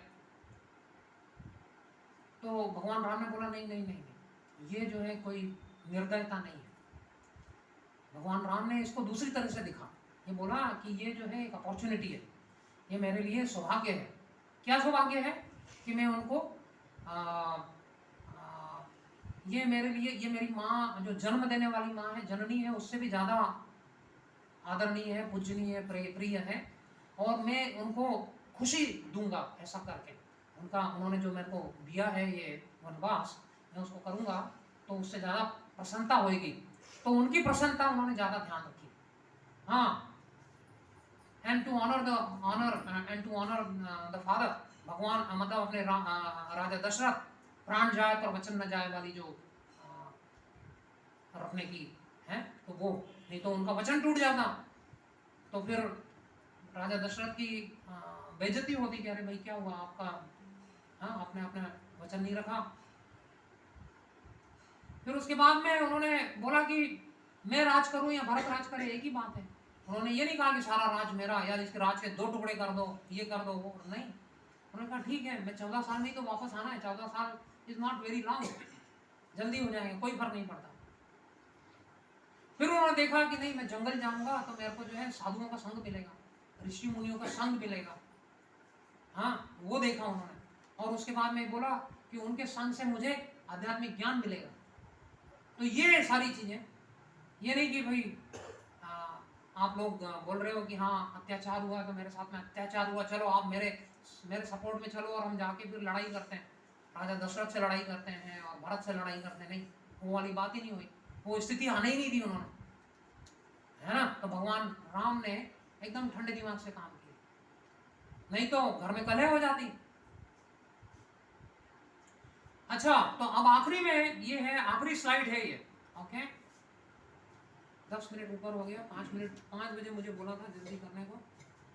A: तो भगवान राम ने बोला नहीं नहीं नहीं, ये जो है कोई निर्दयता नहीं है। भगवान राम ने इसको दूसरी तरह से दिखा। ये बोला कि ये जो है एक अपॉर्चुनिटी है, ये मेरे लिए सौभाग्य है। क्या सौभाग्य है? कि मैं उनको ये मेरे लिए, ये मेरी माँ जो जन्म देने वाली माँ है, जननी है, उससे भी ज़्यादा आदरणीय है, पूजनीय है, प्रिय है, और मैं उनको खुशी दूंगा ऐसा करके। उन्होंने जो मेरे को दिया है ये वनवास, मैं उसको करूँगा तो उससे ज़्यादा प्रसन्नता होगी। तो उनकी प्रसन्नता उन्होंने ज़्यादा ध्यान रखी। हाँ, and to honour the father, भगवान मतलब अपने राजा दशरथ, प्राण जाए पर वचन न जाए वाली जो रखने की है, तो वो, नहीं तो उनका वचन टूट जाता तो फिर राजा दशरथ की बेइज्जती होती कि अरे भाई क्या हुआ आपका, हाँ आपने अपना वचन नहीं रखा। फिर उसके बाद में उन्होंने बोला कि मैं राज करूं या भरत राज करे, एक ही बात है। उन्होंने ये नहीं कहा कि सारा राज मेरा, या इसके राज के 2 टुकड़े कर दो, ये कर दो, वो नहीं। उन्होंने कहा ठीक है, मैं 14 साल में तो वापस आना है, 14 साल इज नॉट वेरी लॉन्ग, जल्दी हो जाएंगे, कोई फर्क नहीं पड़ता। फिर उन्होंने देखा कि नहीं, मैं जंगल जाऊंगा तो मेरे को जो है साधुओं का संग मिलेगा, ऋषि मुनियों का संग मिलेगा। हाँ, वो देखा उन्होंने, और उसके बाद में बोला कि उनके संग से मुझे आध्यात्मिक ज्ञान मिलेगा। तो ये सारी चीजें, ये नहीं कि भाई आप लोग बोल रहे हो कि हाँ अत्याचार हुआ तो मेरे साथ में अत्याचार हुआ, चलो आप मेरे सपोर्ट में चलो और हम जाके फिर लड़ाई करते हैं, राजा दशरथ से लड़ाई करते हैं और भरत से लड़ाई करते हैं। नहीं, वो वाली बात ही नहीं हुई, वो स्थिति आने ही नहीं दी उन्होंने, है ना। तो भगवान राम ने एकदम ठंडे दिमाग से काम किया, नहीं तो घर में कलह हो जाती। अच्छा, तो अब आखिरी में ये है, आखिरी स्लाइड है ये, ओके। 10 मिनट ऊपर हो गया, 5 मिनट, 5 बजे मुझे बोला था जल्दी करने को,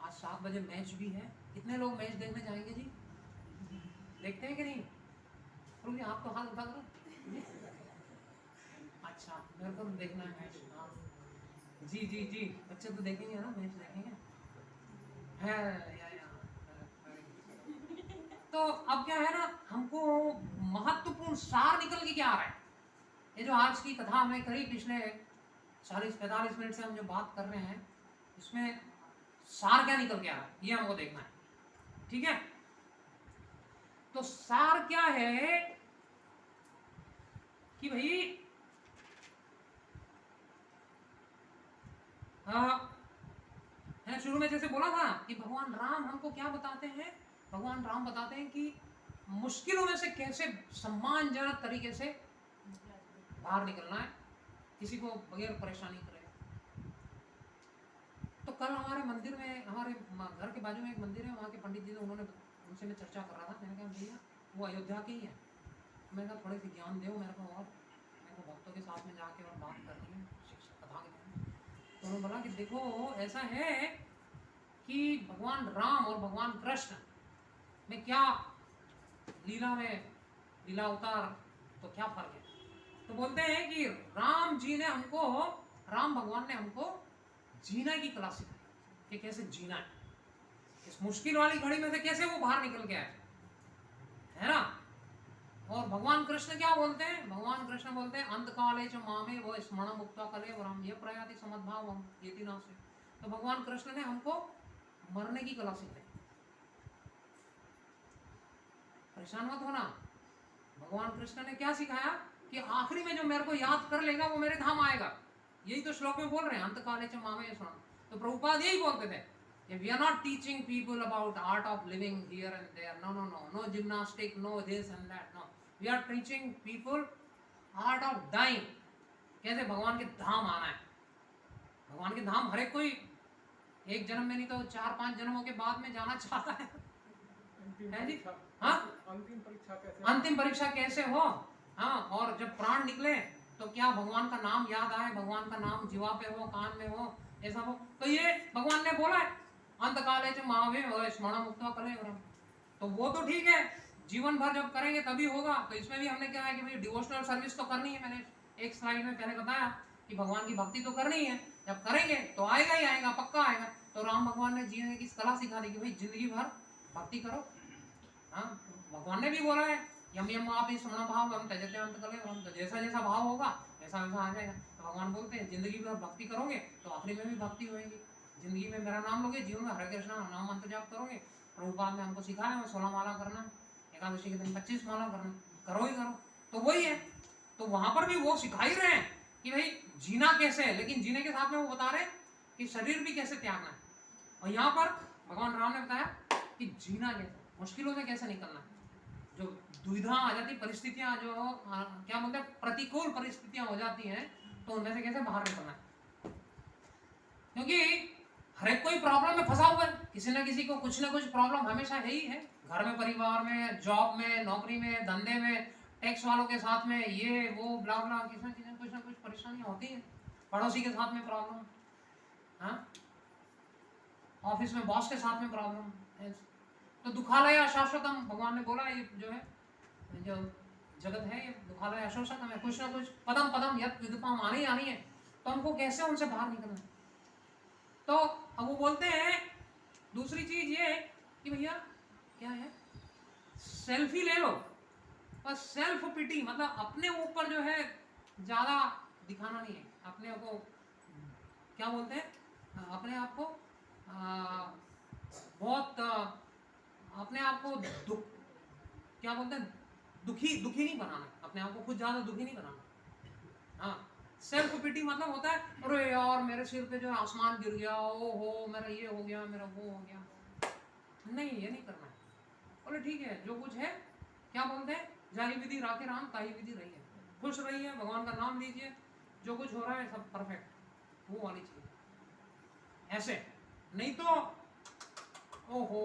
A: आज 7 बजे मैच भी है। कितने लोग मैच देखने जाएंगे जी? देखते हैं कि नहीं? रुकिए, आप तो हाथ उठा करो। अच्छा, मेरे को देखना है मैच। हाँ जी जी जी, बच्चे तो देखेंगे ना, मैच देखेंगे है या। तो अब क्या है ना, हमको महत्वपूर्ण सार निकल के क्या आ रहा है, ये जो आज की कथा हमने करी, पिछले 40-45 मिनट से हम जो बात कर रहे हैं, इसमें सार क्या निकल के आ रहा है, ये हमको देखना है, ठीक है। तो सार क्या है कि भाई है, शुरू में जैसे बोला था कि भगवान राम हमको क्या बताते हैं, भगवान राम बताते हैं कि मुश्किलों में से कैसे सम्मानजनक तरीके से बाहर निकलना है, किसी को बगैर परेशानी करे। तो कल हमारे मंदिर में, हमारे घर के बाजू में एक मंदिर है, वहाँ के पंडित जी ने, उनसे मैं चर्चा कर रहा था, मैंने कहा भैया वो अयोध्या के ही है, मैंने कहा थोड़े से ज्ञान दो मेरे को, और मेरे को भक्तों के साथ में जाके और बात करनी है शिक्षा कथा के बारे में। तो उन्होंने बोला कि देखो ऐसा है कि भगवान राम और भगवान कृष्ण में क्या लीला अवतार, तो क्या फर्क है। तो बोलते हैं कि राम भगवान ने हमको जीने की कला सिखाई कि कैसे जीना है, इस मुश्किल वाली घड़ी में से कैसे वो बाहर निकल के आए, है ना। और भगवान कृष्ण क्या बोलते हैं, भगवान कृष्ण बोलते हैं अंत काले च मामे वो स्मरण मुक्ता कले वरम ये प्रयाति समद्भाव हम ये ना से। तो भगवान कृष्ण ने हमको मरने की कला सिखाई। परेशान मत होना, भगवान कृष्ण ने क्या सिखाया कि आखिरी में जो मेरे को याद कर लेगा वो मेरे धाम आएगा। यही तो श्लोक में बोल रहे हैं, अंत काले च मामे स्मरण। तो प्रभुपाद यही बोलते थे, we are not teaching people about art of living here and there, no gymnastic, no this and that, no, we are teaching people art of dying, कैसे भगवान के धाम आना है। भगवान के धाम हर एक कोई एक जन्म में नहीं तो 4-5 जन्मों के बाद में जाना चाहता है जी। हाँ, अंतिम परीक्षा कैसे हो, हाँ, और जब प्राण निकले तो क्या भगवान का नाम याद आए, भगवान का नाम जीवा पे हो, कान में हो, ऐसा हो। तो ये भगवान ने बोला है अंत काले च महावे स्मरण मुक्त कले। तो वो तो ठीक है, जीवन भर जब करेंगे तभी होगा। तो इसमें भी हमने क्या है कि भाई डिवोशनल सर्विस तो करनी है। मैंने एक स्लाइड में पहले बताया कि भगवान की भक्ति तो करनी है, जब करेंगे तो आएगा ही आएगा, पक्का आएगा। तो राम भगवान ने जीने की कला सिखा दी कि भाई जिंदगी भर भक्ति करो। हाँ, भगवान ने भी बोला है यम यम आप स्मरण भाव हम तजते अंत कले। हम तो जैसा जैसा भाव होगा वैसा वैसा आ जाएगा। तो भगवान बोलते हैं जिंदगी भर भक्ति करोगे तो आखिरी में भी भक्ति होगी। जिंदगी में मेरा नाम लोगे, जीवन में हरे कृष्णा नाम मंत्र जाप करोगे। प्रभुपाद ने हमको सिखाया है 16 माला करना, एकादशी के दिन 25 माला करना, करो ही करो। तो वही है, तो वहां पर भी वो सिखा ही रहे हैं कि भाई जीना कैसे है, लेकिन जीने के साथ में वो बता रहे हैं कि शरीर भी कैसे त्यागना है। और यहाँ पर भगवान राम ने बताया कि जीना कैसे, मुश्किलों से कैसे निकलना है। जो दुविधा आ जाती, परिस्थितियां जो क्या बोलते हैं प्रतिकूल परिस्थितियां हो जाती हैं, तो उनमें से कैसे बाहर निकलना है। क्योंकि हर एक कोई प्रॉब्लम में फंसा हुआ है, किसी न किसी को कुछ ना कुछ प्रॉब्लम हमेशा है ही है। घर में, परिवार में, जॉब में, नौकरी में, धंधे में, टैक्स वालों के साथ में, ये वो ब्ला ब्ला, किसी न कुछ ना कुछ परेशानियां होती हैं। पड़ोसी के साथ में प्रॉब्लम, हाँ, ऑफिस में बॉस के साथ में प्रॉब्लम। तो दुखालय शाश्वतम, भगवान ने बोला ये जो है, जो जगत है ये दुखालय अशोषकम है। कुछ ना कुछ पदम पदम यद विदुपाम आनी आनी है। तो हमको कैसे उनसे बाहर निकलना है। तो अब वो बोलते हैं दूसरी चीज ये कि भैया क्या है, सेल्फी ले लो, बस सेल्फ पिटी, मतलब अपने ऊपर जो है ज्यादा दिखाना नहीं है। अपने को क्या बोलते हैं, अपने आप को बहुत अपने आप को दुख, क्या बोलते हैं, दुखी दुखी नहीं बनाना, अपने आप को खुद ज्यादा दुखी नहीं बनाना। हाँ, सेल्फ पिटी मतलब होता है अरे यार मेरे सिर पे जो आसमान गिर गया, ओ हो मेरा ये हो गया, मेरा वो हो गया। नहीं, ये नहीं करना है। बोले ठीक है, जो कुछ है, क्या बोलते हैं, जाही विधि राखे राम ताही विधि रही है। खुश रहिए, भगवान का नाम लीजिए, जो कुछ हो रहा है सब परफेक्ट, वो वाली चीज। ऐसे नहीं तो ओहो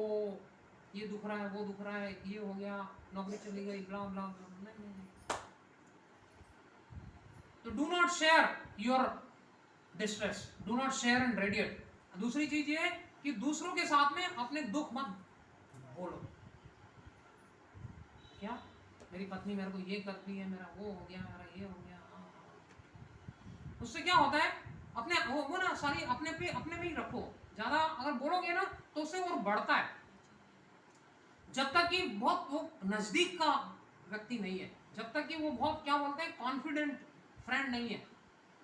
A: ये दुख रहा है, वो दुख रहा है, ये हो गया, नौकरी चली गई, ब्ला ब्ला ब्ला। नहीं नहीं, तो do not share your distress, do not share and radiate. दूसरी चीज ये कि दूसरों के साथ में अपने दुख मत बोलो। क्या मेरी पत्नी मेरे को ये करती है, मेरा वो हो गया, मेरा ये हो गया। उससे क्या होता है, अपने वो ना सारी अपने में ही रखो। ज्यादा अगर बोलोगे ना तो उससे और बढ़ता है। जब तक कि बहुत वो नजदीक का व्यक्ति नहीं है, जब तक कि वो बहुत क्या बोलते हैं कॉन्फिडेंट फ्रेंड नहीं है,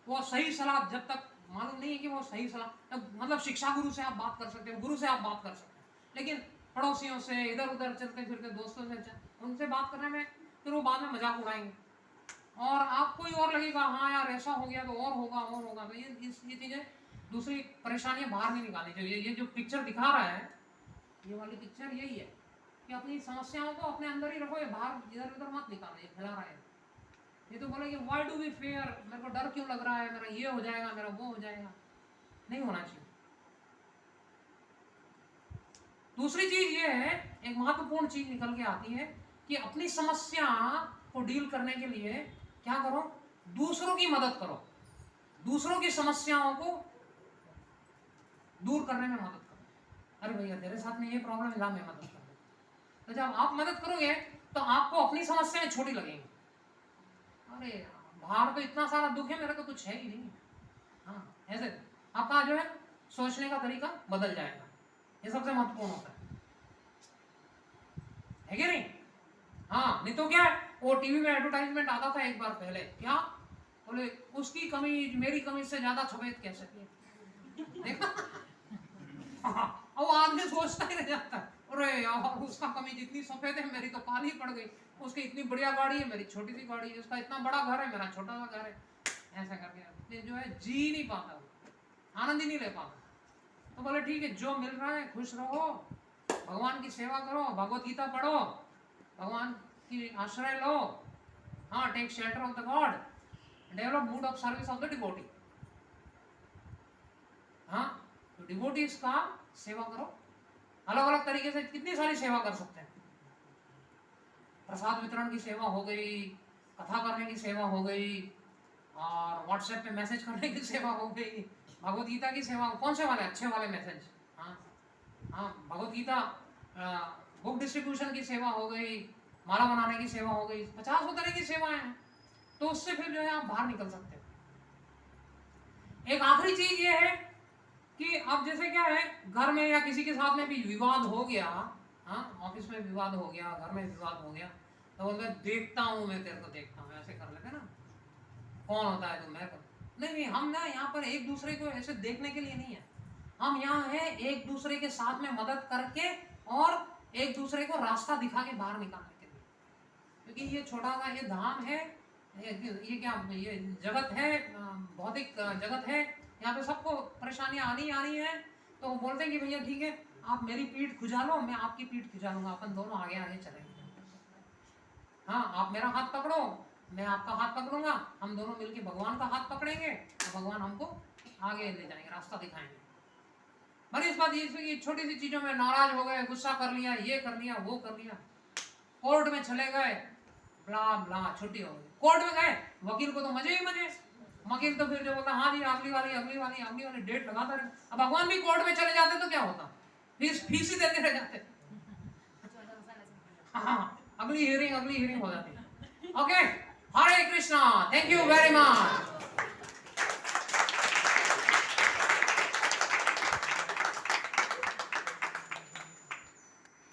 A: वो सही सलाह जब तक मालूम नहीं है कि वो सही सलाह, मतलब शिक्षा गुरु से आप बात कर सकते हो, गुरु से आप बात कर सकते हैं, लेकिन पड़ोसियों से, इधर उधर चलते फिरते दोस्तों से, उनसे बात करने में फिर वो बाद में मजाक उड़ाएंगे और आपको ही और लगेगा हाँ यार ऐसा हो गया तो और होगा और होगा। तो ये चीजें, दूसरी परेशानियां बाहर नहीं निकालनी चाहिए। ये जो पिक्चर दिखा रहा है, ये वाली पिक्चर यही है कि अपनी समस्याओं को अपने अंदर ही रखो, ये बाहर इधर उधर मत निकालो, ये फैला रहा है। ये तो बोलेंगे व्हाई डू वी फेयर, मेरे को डर क्यों लग रहा है, मेरा ये हो जाएगा, मेरा वो हो जाएगा। नहीं होना चाहिए। दूसरी चीज ये है, एक महत्वपूर्ण चीज निकल के आती है कि अपनी समस्या को डील करने के लिए क्या करो, दूसरों की मदद करो, दूसरों की समस्याओं को दूर करने में मदद करो। अरे भैया तेरे साथ में ये प्रॉब्लम है, मैं मदद करूँ। तो जब आप मदद करोगे तो आपको अपनी समस्याएं छोटी लगेंगी। अरे बाहर तो इतना सारा दुख है, मेरा तो कुछ है ही नहीं। हाँ, ऐसे आपका जो है सोचने का तरीका बदल जाएगा। ये सबसे महत्वपूर्ण होता है कि नहीं। हाँ, नहीं तो क्या है, वो टीवी में एडवर्टाइजमेंट आता था एक बार पहले, क्या बोले उसकी कमीज मेरी कमीज से ज्यादा सफेद कैसे देखा। वो आदमी सोचता ही रह जाता है अरे यार उसका कमीज इतनी सफेद है, मेरी तो काली पड़ गई, उसकी इतनी बढ़िया गाड़ी है, मेरी छोटी सी गाड़ी है, उसका इतना बड़ा घर है, मेरा छोटा सा घर है। ऐसा करके जो है जी नहीं पाता, आनंद ही नहीं ले पाता। तो बोले ठीक है, जो मिल रहा है खुश रहो, भगवान की सेवा करो, भगवत गीता पढ़ो, भगवान की आश्रय लो। हाँ, take shelter of the god, develop mood of service of the devotee. हाँ, तो डिवोटीज का सेवा करो, अलग अलग तरीके से कितनी सारी सेवा कर सकते हैं। प्रसाद वितरण की सेवा हो गई, कथा करने की सेवा हो गई, और व्हाट्सएप पे मैसेज करने की सेवा हो गई, भगवत गीता की सेवा कौन से वाले अच्छे वाले मैसेज, हाँ हाँ, भगवत गीता बुक डिस्ट्रीब्यूशन की सेवा हो गई, माला बनाने की सेवा हो गई, 50 तरह की सेवाएं हैं, तो उससे फिर जो है आप बाहर निकल सकते हो। एक आखिरी चीज ये है कि अब जैसे क्या है, घर में या किसी के साथ में भी विवाद हो गया, हाँ ऑफिस में विवाद हो गया, घर में विवाद हो गया, तो बोलते देखता हूँ मैं तेरे को देखता हूँ, ऐसे कर लेते ना, कौन होता है तो मैं कर, नहीं, हम ना यहाँ पर एक दूसरे को ऐसे देखने के लिए नहीं है, हम यहाँ है एक दूसरे के साथ में मदद करके और एक दूसरे को रास्ता दिखा के बाहर निकालने के लिए, क्योंकि ये छोटा सा ये धाम है, ये क्या, ये जगत है, भौतिक जगत है, यहाँ पे सबको परेशानियां आनी है, तो वो बोलते हैं कि भैया ठीक है, आप मेरी पीठ खुजा लो, मैं आपकी पीठ खुजा लूंगा, अपन दोनों आगे आगे चलेंगे, हाँ आप मेरा हाथ पकड़ो, मैं आपका हाथ पकड़ूंगा, हम दोनों मिलके भगवान का हाथ पकड़ेंगे, तो भगवान हमको आगे ले जाएंगे, रास्ता दिखाएंगे। भले इस बात ये छोटी सी चीजों में नाराज हो गए, गुस्सा कर लिया, ये कर लिया, वो कर लिया, कोर्ट में चले गए, ब्ला ब्ला, छुट्टी हो गई, कोर्ट में गए, वकील को तो मजे ही मजे, वकील तो फिर जो बोलता हाँ जी अगली वाली डेट लगाता रहे। अब भगवान भी कोर्ट में चले जाते तो क्या होता, फीस ही देते रह जाते, हाँ अगली हियरिंग हो जाती। Okay, Hare Krishna, thank you very much.